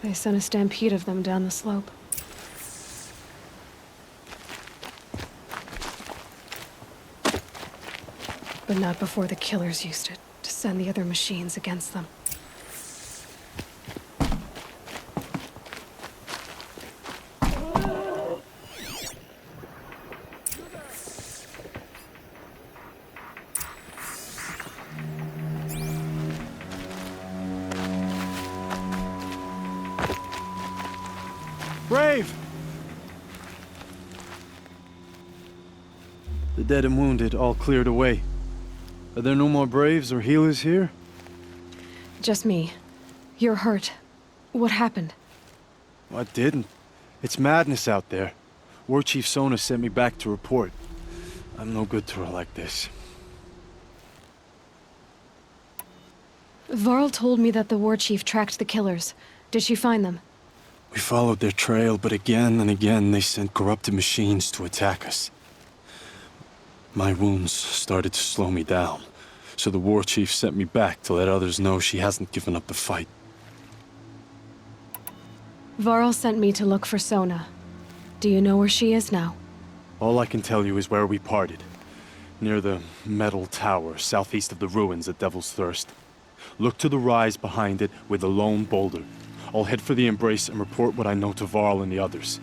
They sent a stampede of them down the slope. But not before the killers used it to send the other machines against them. Brave! The dead and wounded all cleared away. Are there no more Braves or healers here? Just me. You're hurt. What happened? I didn't. It's madness out there. War Chief Sona sent me back to report. I'm no good to her like this. Varl told me that the war chief tracked the killers. Did she find them? We followed their trail, but again and again they sent corrupted machines to attack us. My wounds started to slow me down, so the war chief sent me back to let others know she hasn't given up the fight. Varl sent me to look for Sona. Do you know where she is now? All I can tell you is where we parted. Near the metal tower, southeast of the ruins at Devil's Thirst. Look to the rise behind it with a lone boulder. I'll head for the Embrace and report what I know to Varl and the others.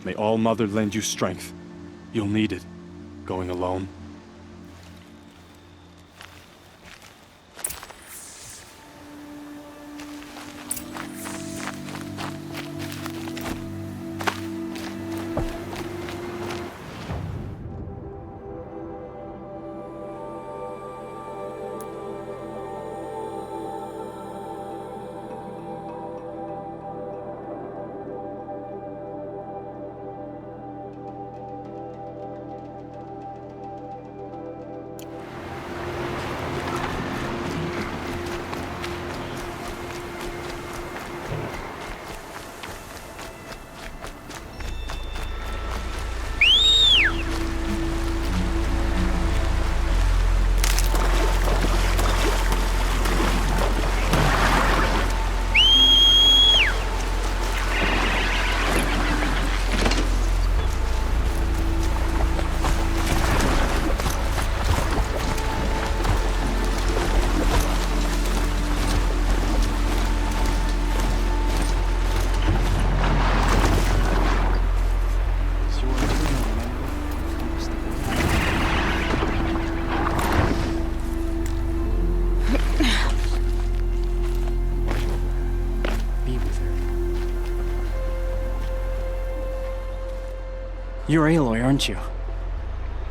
May All Mother lend you strength. You'll need it, going alone. You're Aloy, aren't you?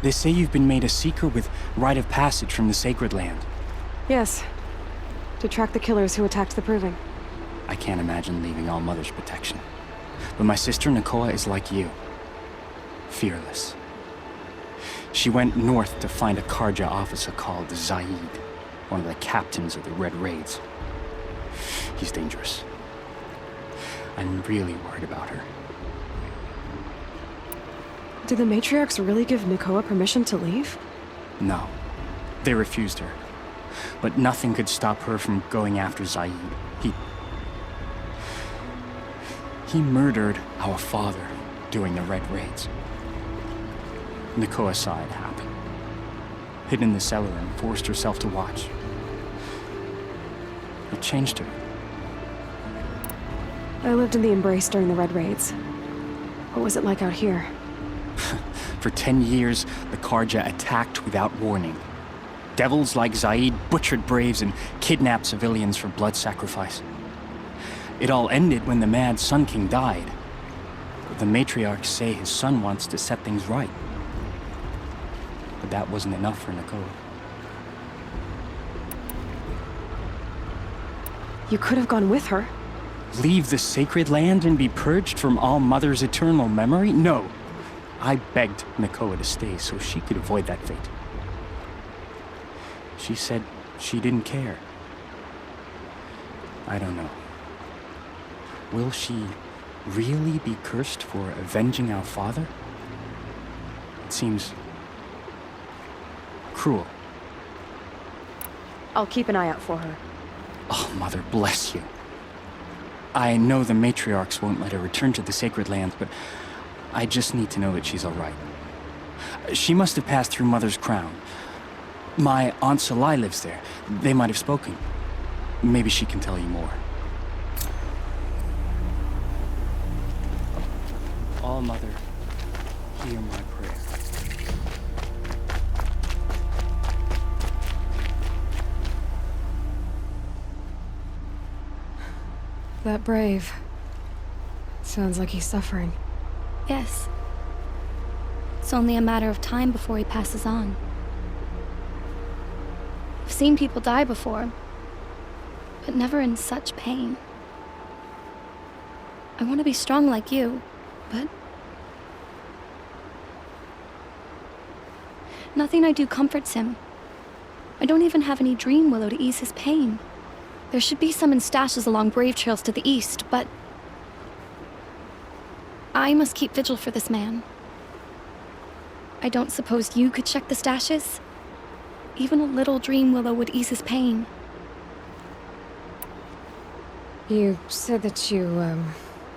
They say you've been made a seeker with rite of passage from the Sacred Land. Yes. To track the killers who attacked the Proving. I can't imagine leaving All Mother's protection. But my sister Nakoa is like you. Fearless. She went north to find a Karja officer called Zaid, one of the captains of the Red Raids. He's dangerous. I'm really worried about her. Did the matriarchs really give Nakoa permission to leave? No. They refused her. But nothing could stop her from going after Zaid. He murdered our father during the Red Raids. Nakoa saw it happen. Hid in the cellar and forced herself to watch. It changed her. I lived in the Embrace during the Red Raids. What was it like out here? For 10 years, the Karja attacked without warning. Devils like Zaid butchered braves and kidnapped civilians for blood sacrifice. It all ended when the mad Sun King died. But the matriarchs say his son wants to set things right. But that wasn't enough for Nakoa. You could have gone with her. Leave the Sacred Land and be purged from All Mother's eternal memory? No. I begged Nakoa to stay so she could avoid that fate. She said she didn't care. I don't know. Will she really be cursed for avenging our father? It seems cruel. I'll keep an eye out for her. Oh, Mother bless you. I know the matriarchs won't let her return to the Sacred Lands, but I just need to know that she's all right. She must have passed through Mother's crown. My Aunt Salai lives there. They might have spoken. Maybe she can tell you more. All Mother, hear my prayer. That brave. Sounds like he's suffering. Yes. It's only a matter of time before he passes on. I've seen people die before, but never in such pain. I want to be strong like you, but nothing I do comforts him. I don't even have any dream willow to ease his pain. There should be some in stashes along brave trails to the east, but I must keep vigil for this man. I don't suppose you could check the stashes? Even a little dream willow would ease his pain. You said that you,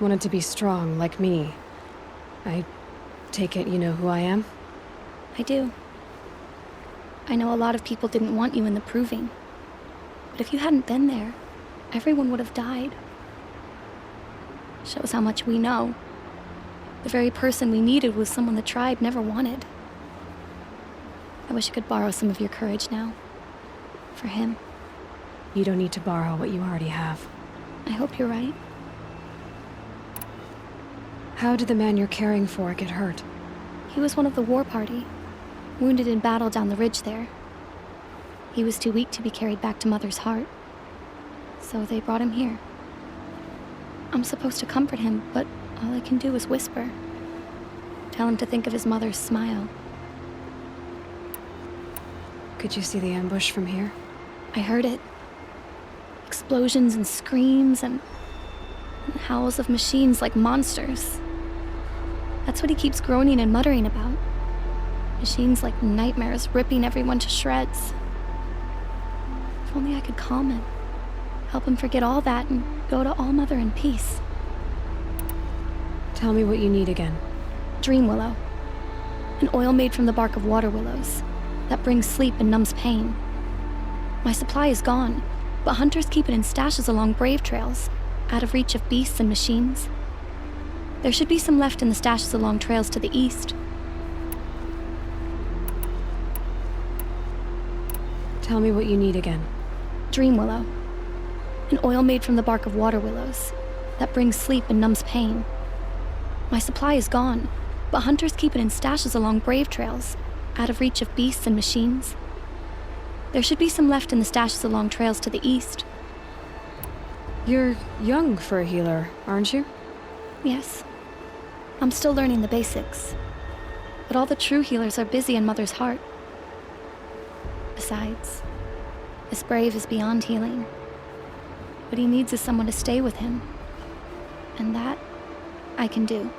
wanted to be strong, like me. I take it you know who I am? I do. I know a lot of people didn't want you in the Proving. But if you hadn't been there, everyone would have died. Shows how much we know. The very person we needed was someone the tribe never wanted. I wish I could borrow some of your courage now. For him. You don't need to borrow what you already have. I hope you're right. How did the man you're caring for get hurt? He was one of the war party, wounded in battle down the ridge there. He was too weak to be carried back to Mother's heart, so they brought him here. I'm supposed to comfort him, but all I can do is whisper. Tell him to think of his mother's smile. Could you see the ambush from here? I heard it. Explosions and screams and howls of machines like monsters. That's what he keeps groaning and muttering about. Machines like nightmares ripping everyone to shreds. If only I could calm him. Help him forget all that and go to All Mother in peace. Tell me what you need again. Dream willow. An oil made from the bark of water willows that brings sleep and numbs pain. My supply is gone, but hunters keep it in stashes along brave trails, out of reach of beasts and machines. There should be some left in the stashes along trails to the east. Tell me what you need again. Dream willow. An oil made from the bark of water willows that brings sleep and numbs pain. My supply is gone, but hunters keep it in stashes along brave trails, out of reach of beasts and machines. There should be some left in the stashes along trails to the east. You're young for a healer, aren't you? Yes. I'm still learning the basics. But all the true healers are busy in Mother's heart. Besides, this brave is beyond healing. What he needs is someone to stay with him. And that, I can do.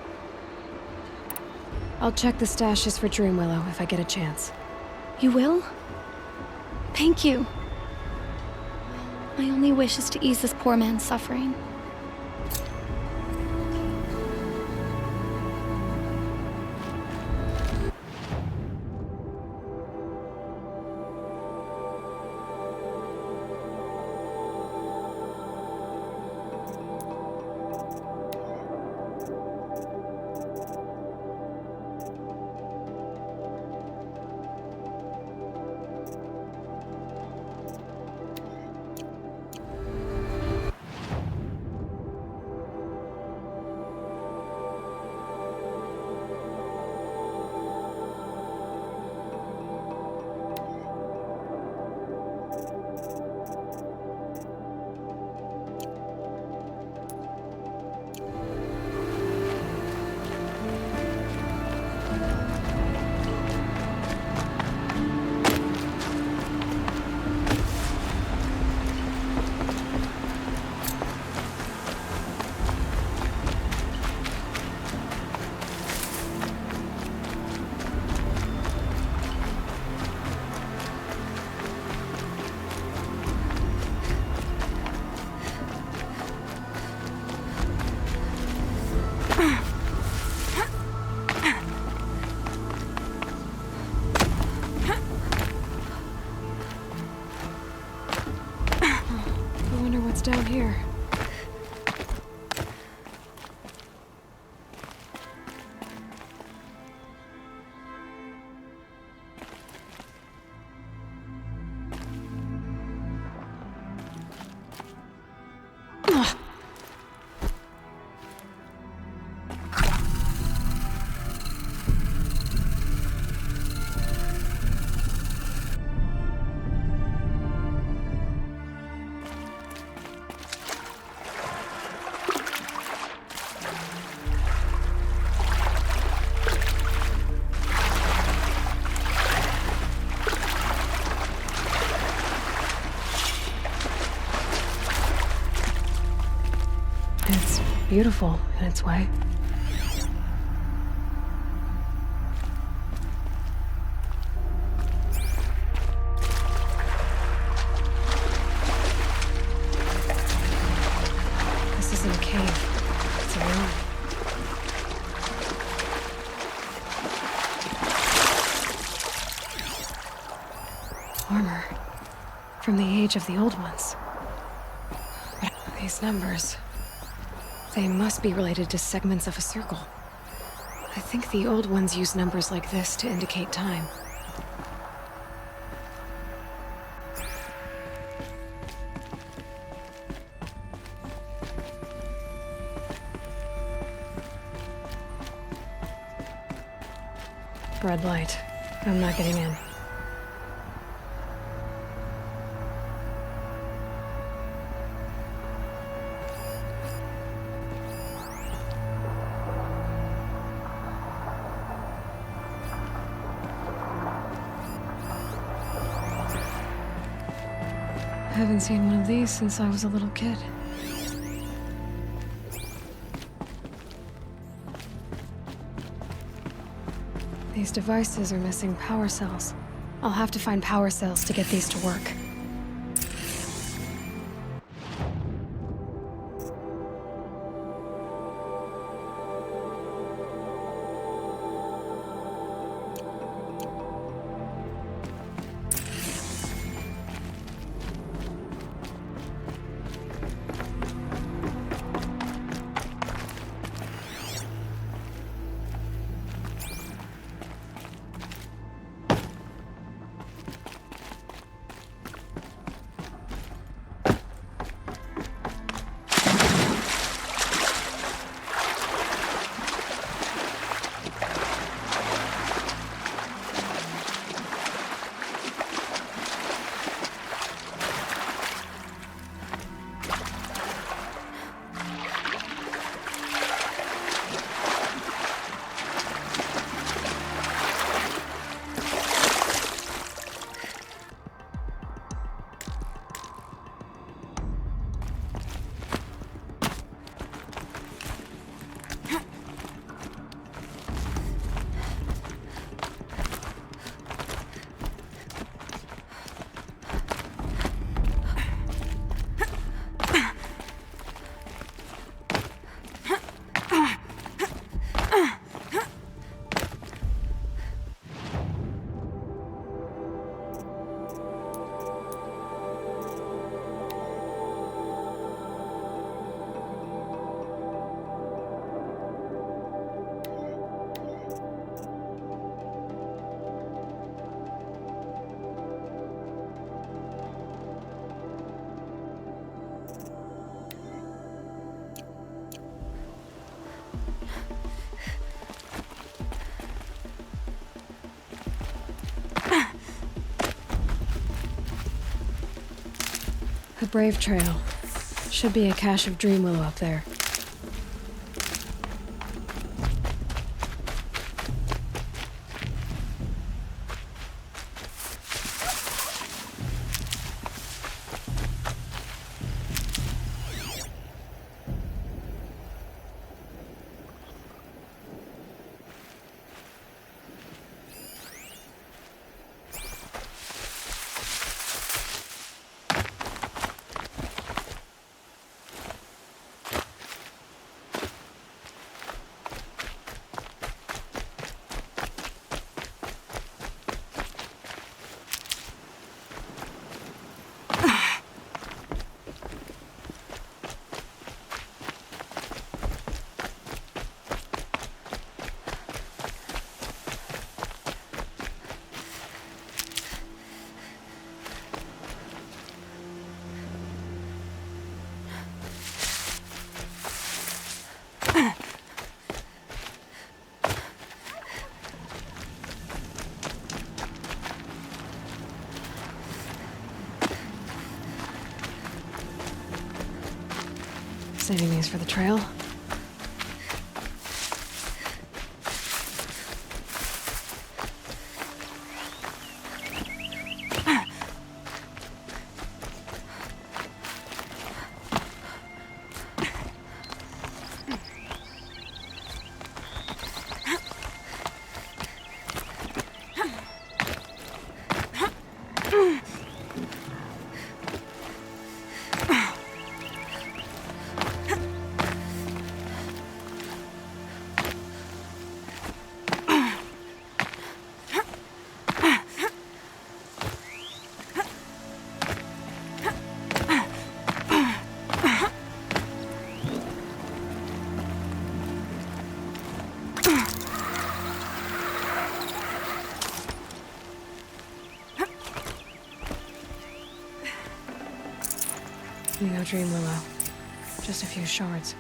I'll check the stashes for Dream Willow if I get a chance. You will? Thank you. My only wish is to ease this poor man's suffering. Down here. Beautiful in its way. This isn't a cave. It's a room. Armor from the age of the old ones. What are these numbers? They must be related to segments of a circle. I think the old ones use numbers like this to indicate time. Red light. I'm not getting in. I haven't seen one of these since I was a little kid. These devices are missing power cells. I'll have to find power cells to get these to work. The Brave Trail. Should be a cache of Dream Willow up there. Saving these for the trail. No dream, Willow. Just a few shards.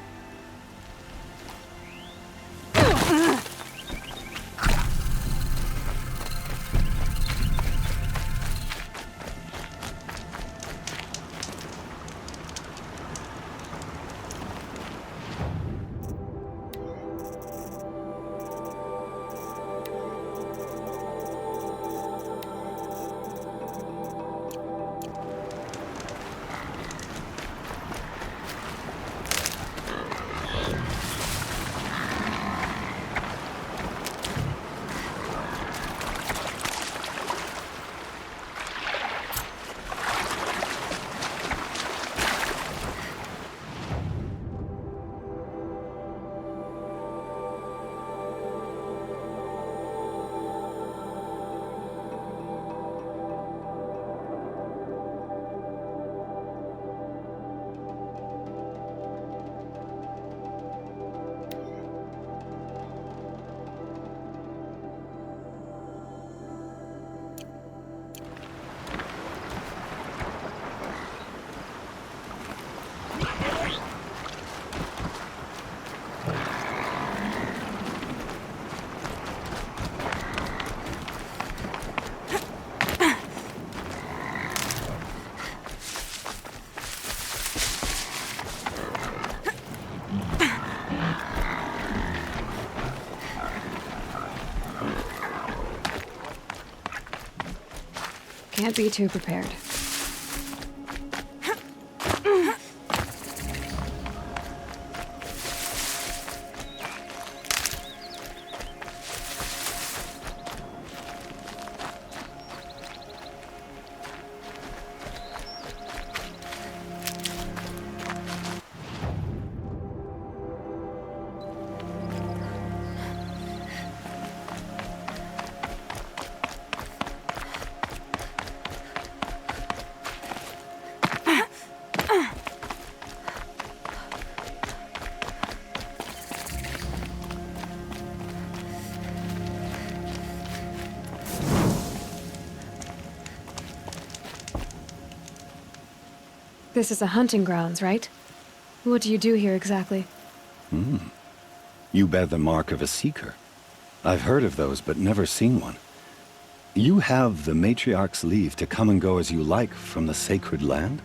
Can't be too prepared. This is a hunting grounds, right? What do you do here exactly? You bear the mark of a seeker. I've heard of those, but never seen one. You have the matriarch's leave to come and go as you like from the sacred land?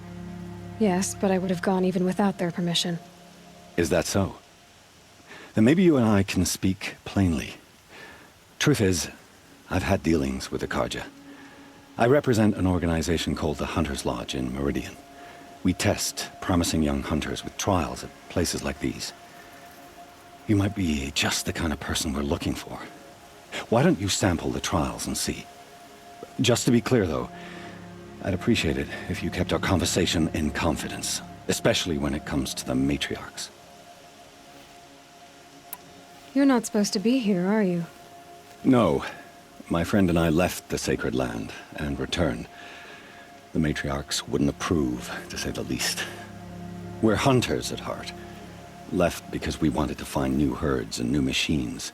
Yes, but I would have gone even without their permission. Is that so? Then maybe you and I can speak plainly. Truth is, I've had dealings with the Carja. I represent an organization called the Hunter's Lodge in Meridian. We test promising young hunters with trials at places like these. You might be just the kind of person we're looking for. Why don't you sample the trials and see? Just to be clear, though, I'd appreciate it if you kept our conversation in confidence, especially when it comes to the matriarchs. You're not supposed to be here, are you? No. My friend and I left the sacred land and returned. The matriarchs wouldn't approve, to say the least. We're hunters at heart. Left because we wanted to find new herds and new machines.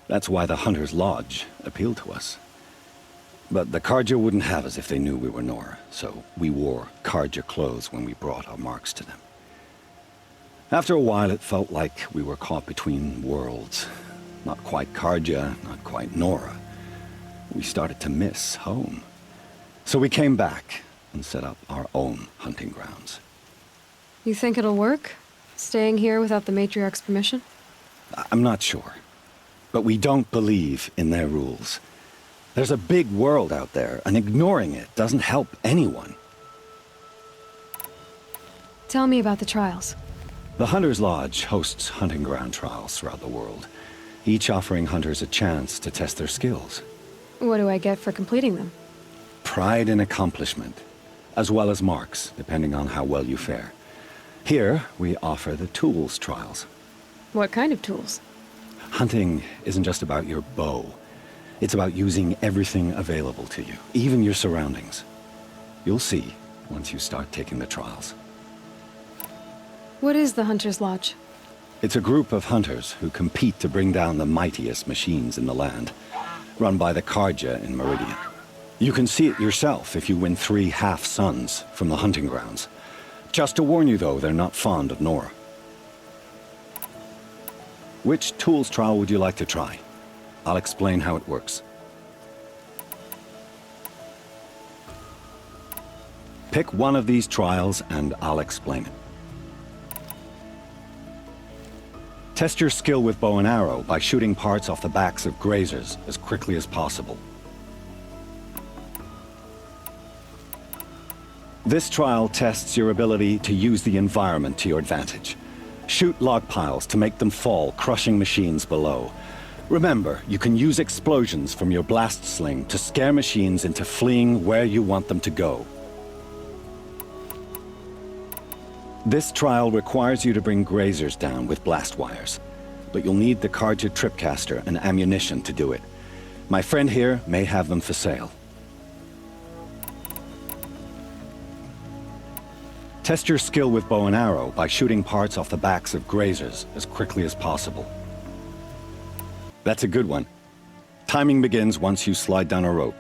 That's why the Hunter's Lodge appealed to us. But the Carja wouldn't have us if they knew we were Nora, so we wore Carja clothes when we brought our marks to them. After a while, it felt like we were caught between worlds. Not quite Carja, not quite Nora. We started to miss home. So we came back and set up our own hunting grounds. You think it'll work? Staying here without the matriarch's permission? I'm not sure. But we don't believe in their rules. There's a big world out there, and ignoring it doesn't help anyone. Tell me about the trials. The Hunter's Lodge hosts hunting ground trials throughout the world, each offering hunters a chance to test their skills. What do I get for completing them? Pride in accomplishment, as well as marks, depending on how well you fare. Here, we offer the tools trials. What kind of tools? Hunting isn't just about your bow. It's about using everything available to you, even your surroundings. You'll see once you start taking the trials. What is the Hunter's Lodge? It's a group of hunters who compete to bring down the mightiest machines in the land, run by the Carja in Meridian. You can see it yourself if you win 3 half-suns from the hunting grounds. Just to warn you, though, they're not fond of Nora. Which tools trial would you like to try? I'll explain how it works. Pick one of these trials and I'll explain it. Test your skill with bow and arrow by shooting parts off the backs of grazers as quickly as possible. This trial tests your ability to use the environment to your advantage. Shoot log piles to make them fall, crushing machines below. Remember, you can use explosions from your blast sling to scare machines into fleeing where you want them to go. This trial requires you to bring grazers down with blast wires, but you'll need the Carja tripcaster and ammunition to do it. My friend here may have them for sale. Test your skill with bow and arrow by shooting parts off the backs of grazers as quickly as possible. That's a good one. Timing begins once you slide down a rope.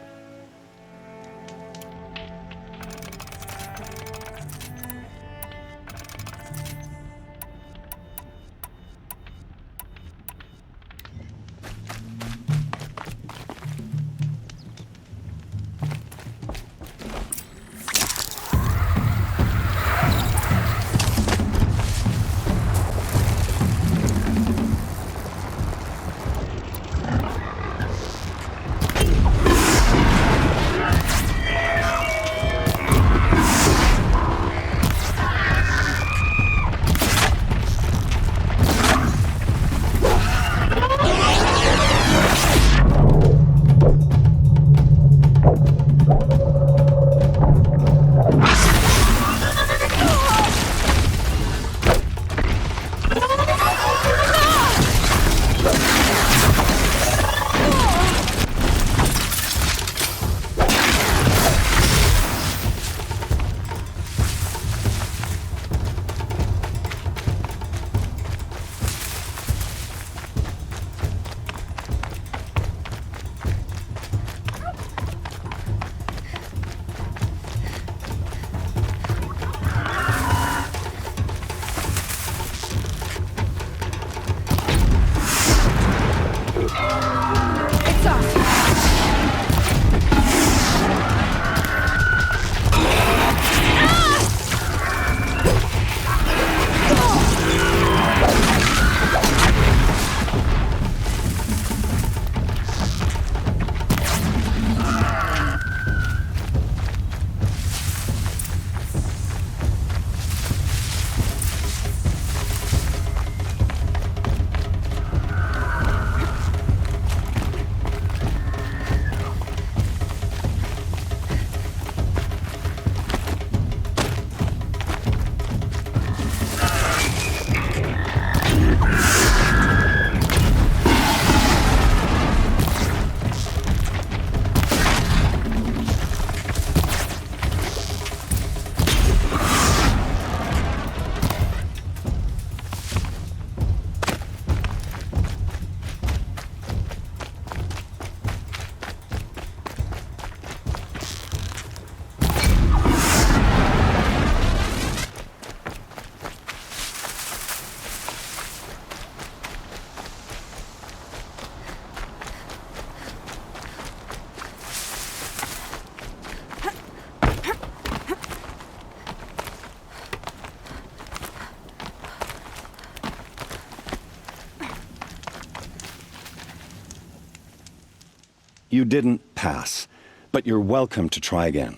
You didn't pass, but you're welcome to try again.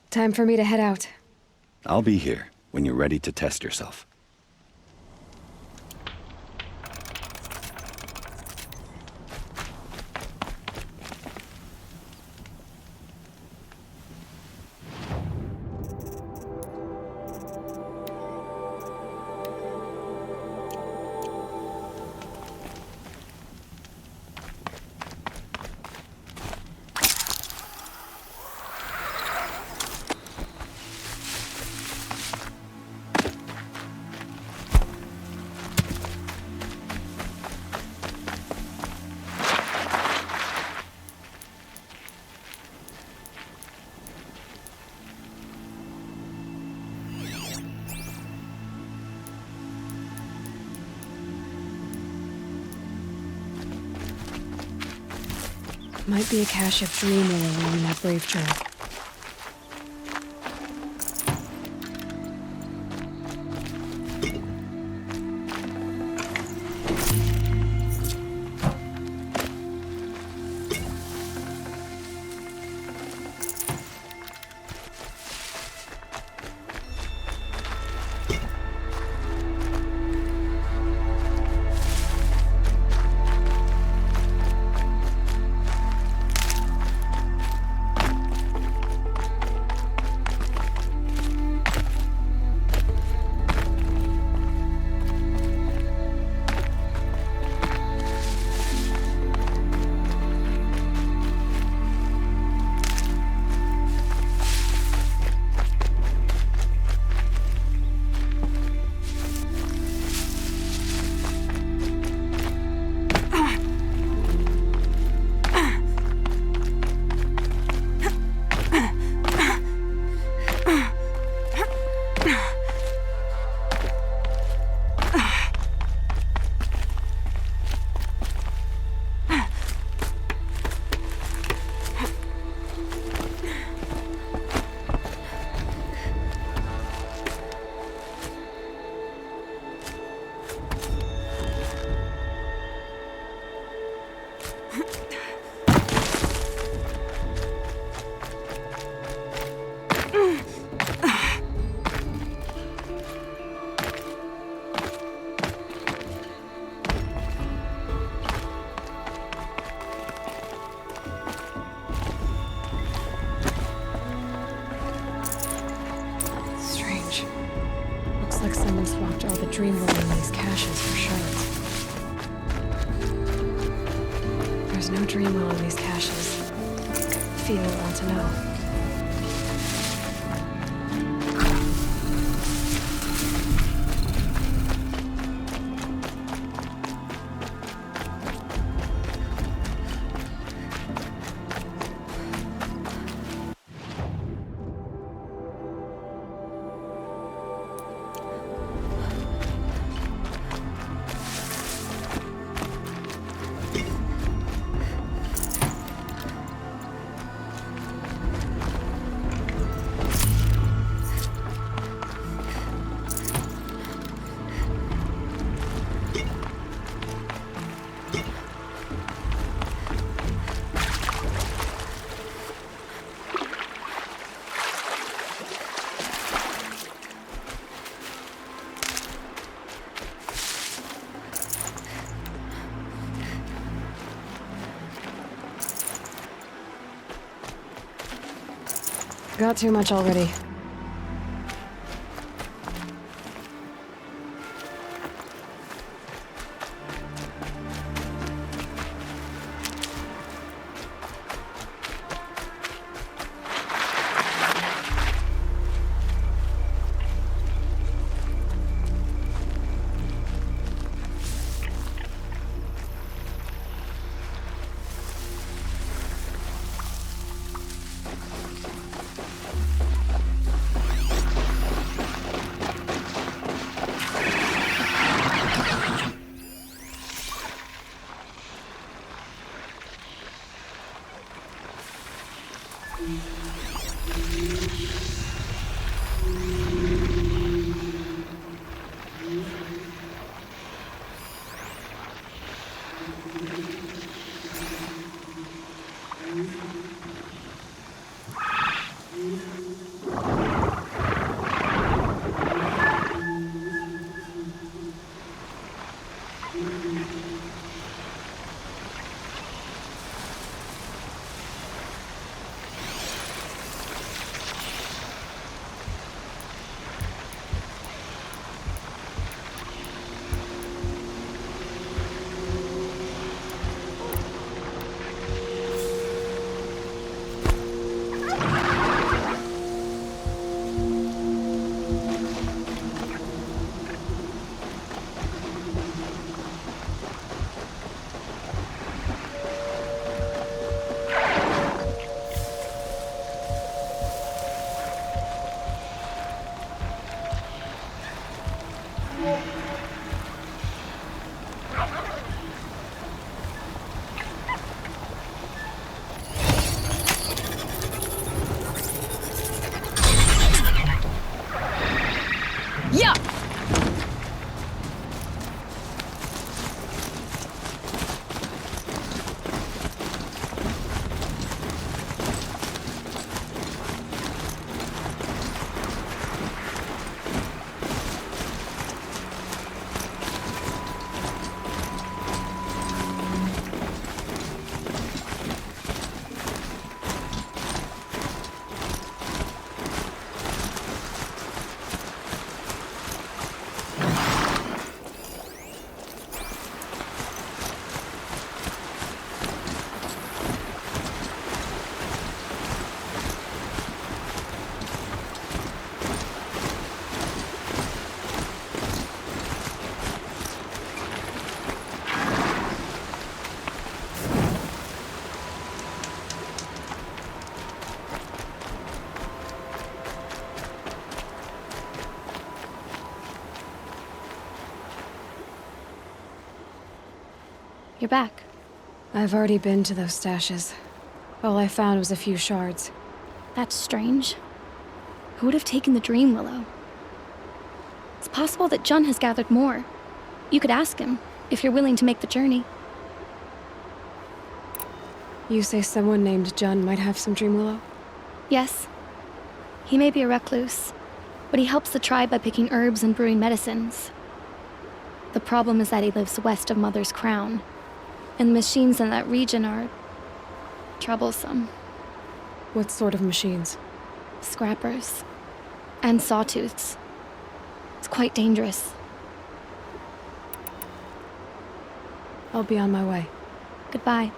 Time for me to head out. I'll be here when you're ready to test yourself. Might be a cache of dream oil along that brave trail. Looks like someone swapped all the dream oil in these caches for shards. There's no dream oil in these caches. Feel want to know. Got too much already. Yeah! You're back. I've already been to those stashes. All I found was a few shards. That's strange. Who would have taken the Dream Willow? It's possible that Jun has gathered more. You could ask him, if you're willing to make the journey. You say someone named Jun might have some Dream Willow? Yes. He may be a recluse, but he helps the tribe by picking herbs and brewing medicines. The problem is that he lives west of Mother's Crown, and the machines in that region are troublesome. What sort of machines? Scrappers. And sawtooths. It's quite dangerous. I'll be on my way. Goodbye.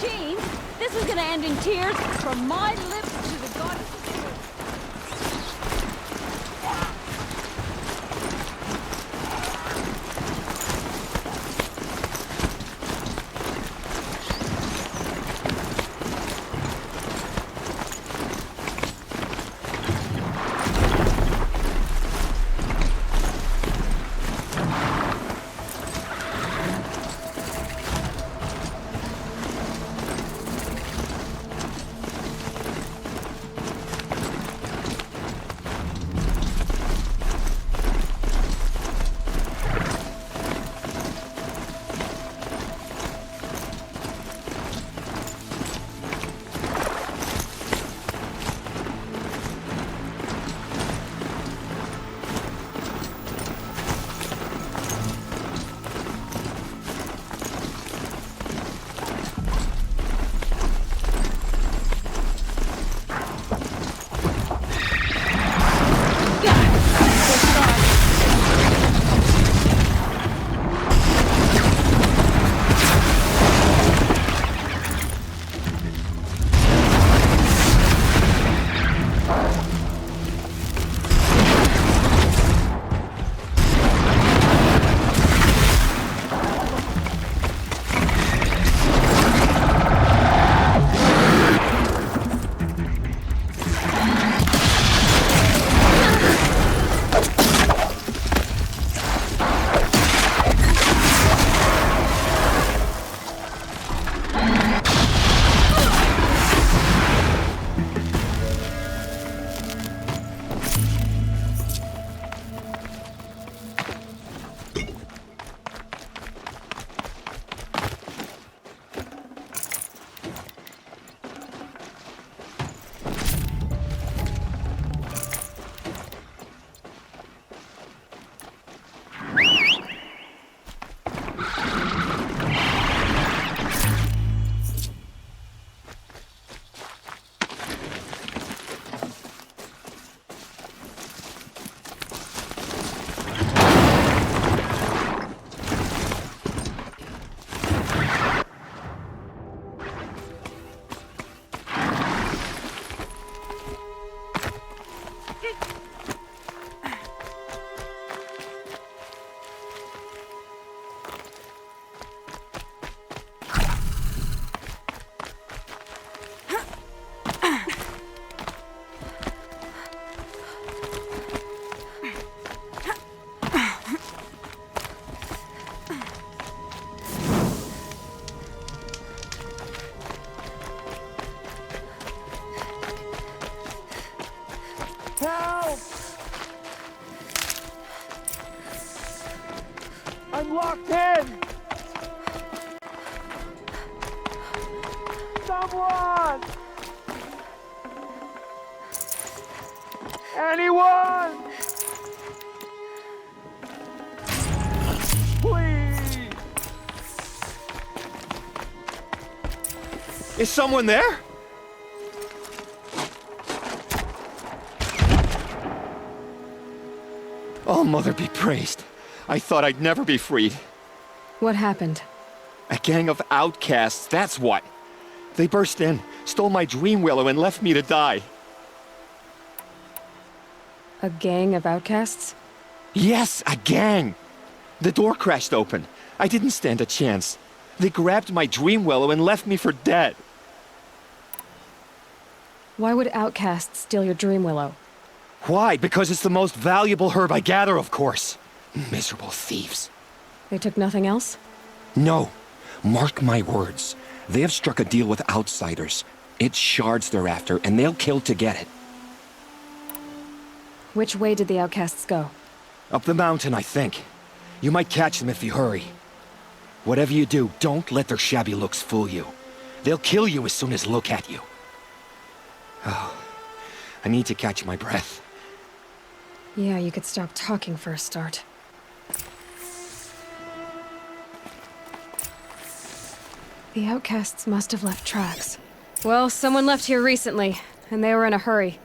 Machines? This is gonna end in tears from my lips to the goddess of the earth. in! Someone! Anyone! Please! Is someone there? Oh, Mother be praised. I thought I'd never be freed. What happened? A gang of outcasts, that's what. They burst in, stole my dream willow, and left me to die. A gang of outcasts? Yes, a gang! The door crashed open. I didn't stand a chance. They grabbed my dream willow and left me for dead. Why would outcasts steal your dream willow? Why? Because it's the most valuable herb I gather, of course. Miserable thieves. They took nothing else? No. Mark my words. They have struck a deal with outsiders. It's shards they're after, and they'll kill to get it. Which way did the outcasts go? Up the mountain, I think. You might catch them if you hurry. Whatever you do, don't let their shabby looks fool you. They'll kill you as soon as look at you. Oh, I need to catch my breath. Yeah, you could stop talking for a start. The outcasts must have left tracks. Well, someone left here recently, and they were in a hurry.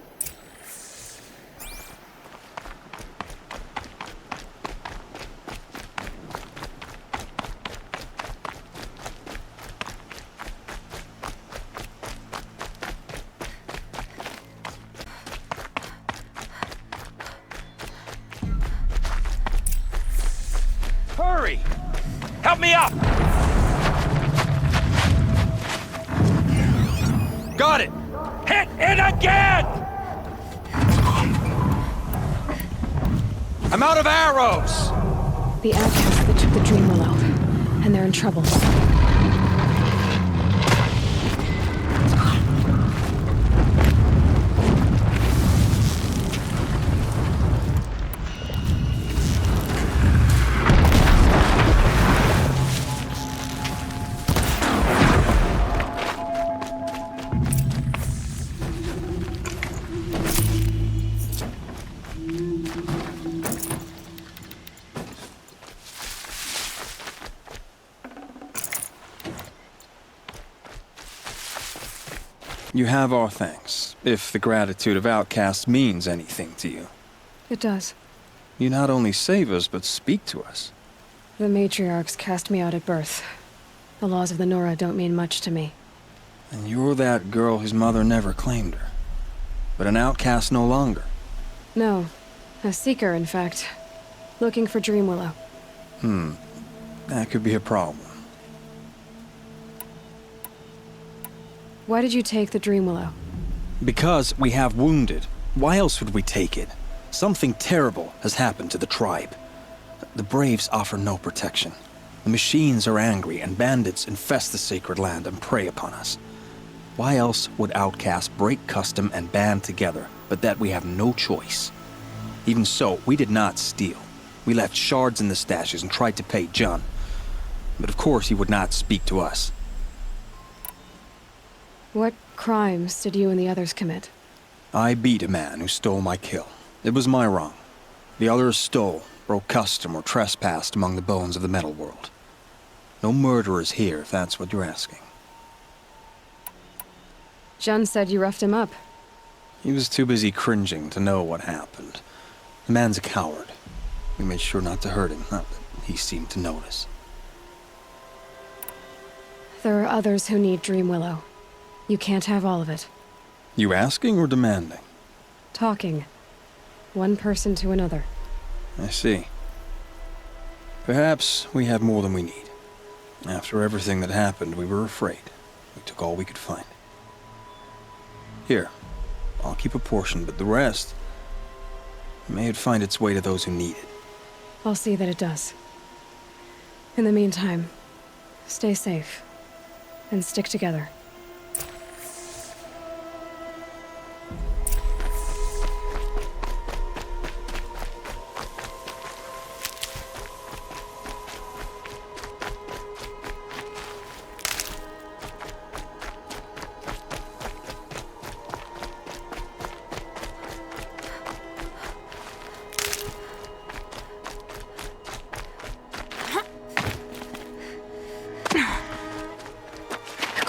Hurry! Help me up! Got it! Hit it again! I'm out of arrows! The outcasts that took the dream willow, and they're in trouble. You have our thanks, if the gratitude of outcasts means anything to you. It does. You not only save us, but speak to us. The matriarchs cast me out at birth. The laws of the Nora don't mean much to me. And you're that girl whose mother never claimed her. But an outcast no longer. No. A seeker, in fact. Looking for Dream Willow. That could be a problem. Why did you take the Dream Willow? Because we have wounded. Why else would we take it? Something terrible has happened to the tribe. The Braves offer no protection. The machines are angry, and bandits infest the sacred land and prey upon us. Why else would outcasts break custom and band together, but that we have no choice? Even so, we did not steal. We left shards in the stashes and tried to pay John. But of course he would not speak to us. What crimes did you and the others commit? I beat a man who stole my kill. It was my wrong. The others stole, broke custom, or trespassed among the bones of the metal world. No murderers here, if that's what you're asking. Jun said you roughed him up. He was too busy cringing to know what happened. The man's a coward. We made sure not to hurt him, not that he seemed to notice. There are others who need Dream Willow. You can't have all of it. You asking or demanding? Talking. One person to another. I see. Perhaps we have more than we need. After everything that happened, we were afraid. We took all we could find. Here, I'll keep a portion, but the rest... may it find its way to those who need it. I'll see that it does. In the meantime, stay safe. And stick together.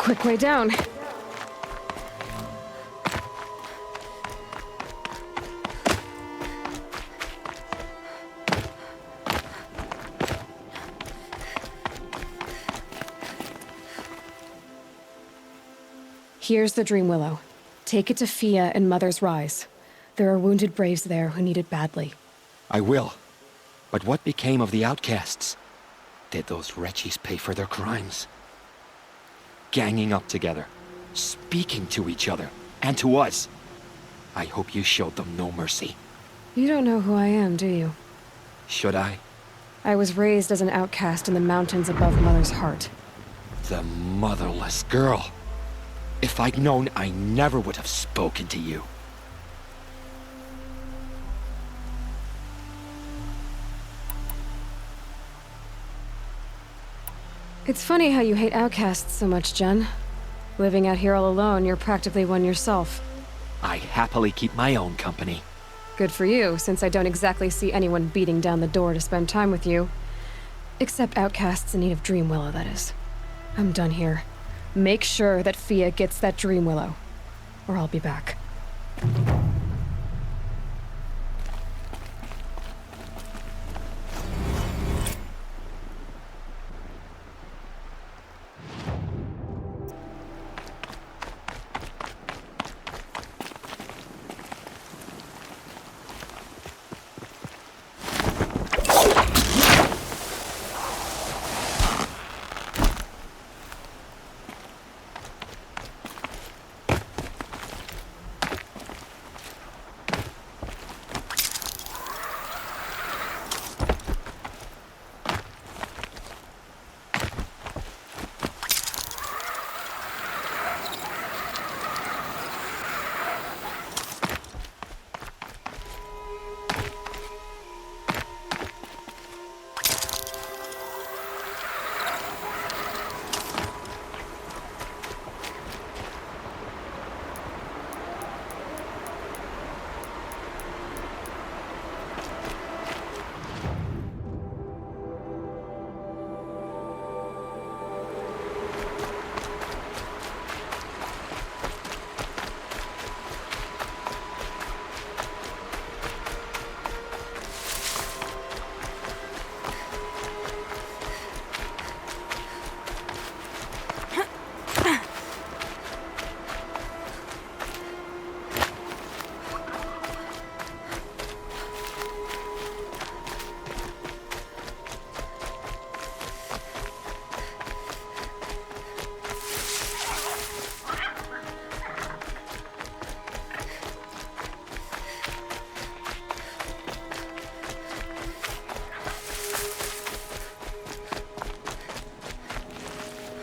quick way down. Here's the Dream Willow. Take it to Fia and Mother's Rise. There are wounded braves there who need it badly. I will. But what became of the outcasts? Did those wretches pay for their crimes? Ganging up together, speaking to each other, and to us. I hope you showed them no mercy. You don't know who I am, do you? Should I? I was raised as an outcast in the mountains above Mother's heart. The motherless girl. If I'd known, I never would have spoken to you. It's funny how you hate outcasts so much, Jen. Living out here all alone, you're practically one yourself. I happily keep my own company. Good for you, since I don't exactly see anyone beating down the door to spend time with you. Except outcasts in need of Dream Willow, that is. I'm done here. Make sure that Fia gets that Dream Willow, or I'll be back.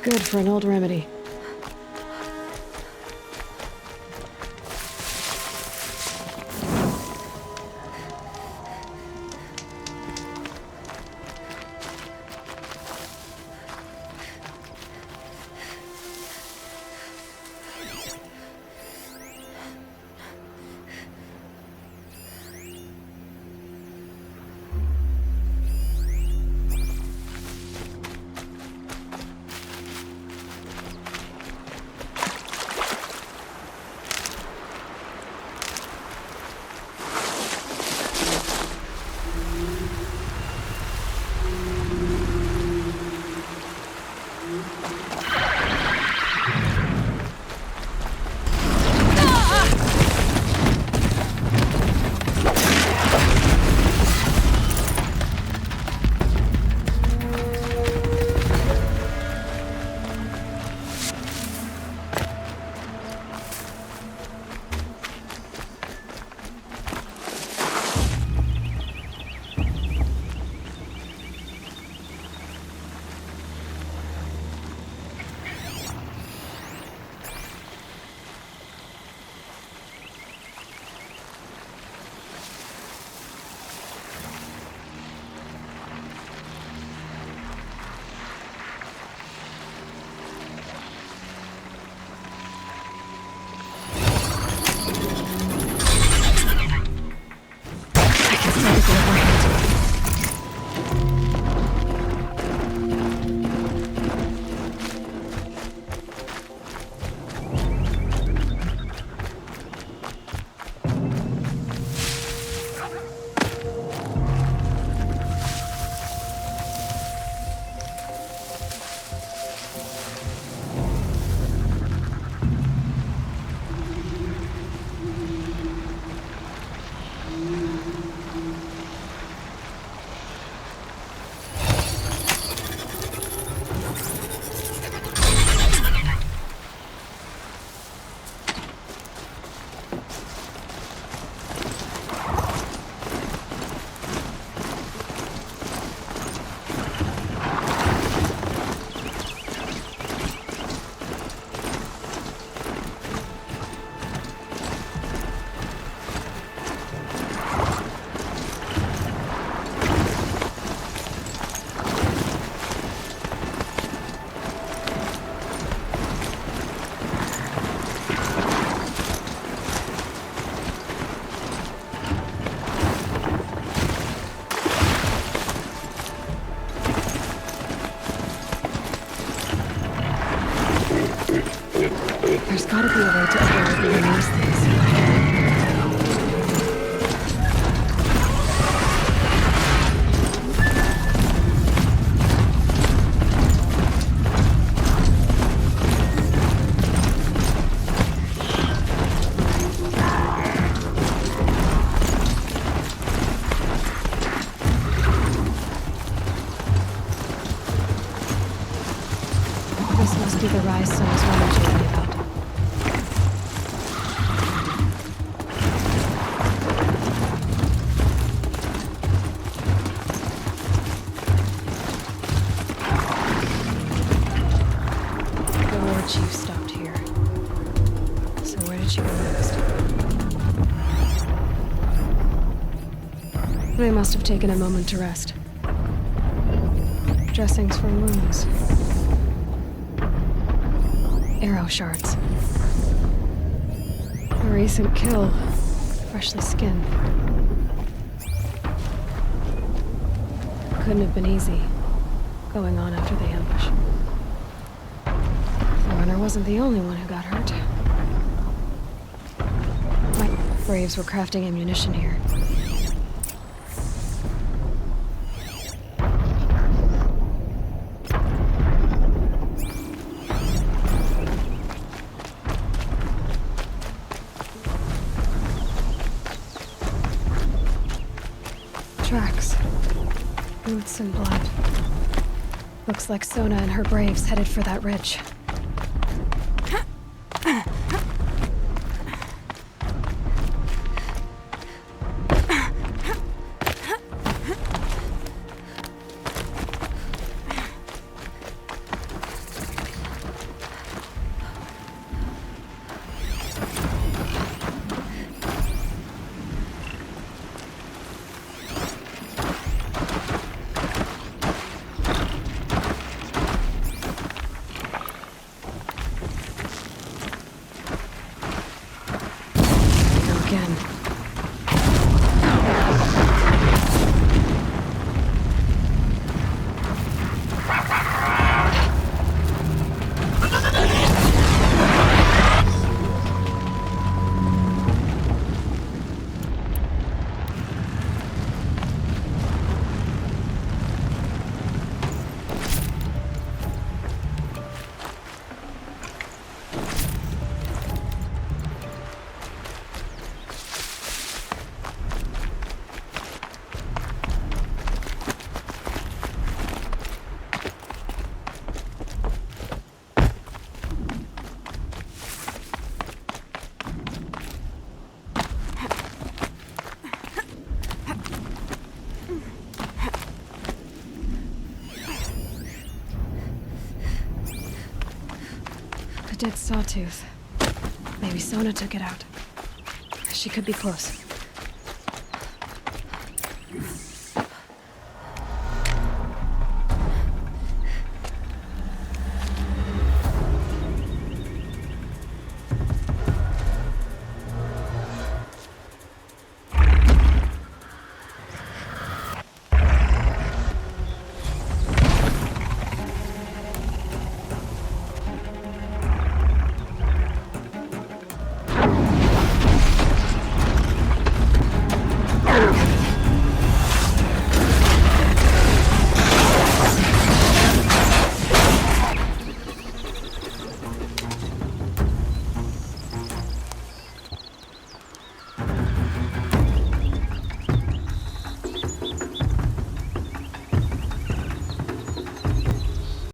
Good for an old remedy. gotta be a way to avoid doing these things. This must be the rise Sun is running to me about. The war chief stopped here. So where did she go next? They must have taken a moment to rest. Dressings for wounds. Arrow shards. A recent kill. Freshly skinned. Couldn't have been easy, going on after the ambush. The runner wasn't the only one who got hurt. My braves were crafting ammunition here. Tracks. Boots and blood. Looks like Sona and her braves headed for that ridge. Dead sawtooth. Maybe Sona took it out. She could be close.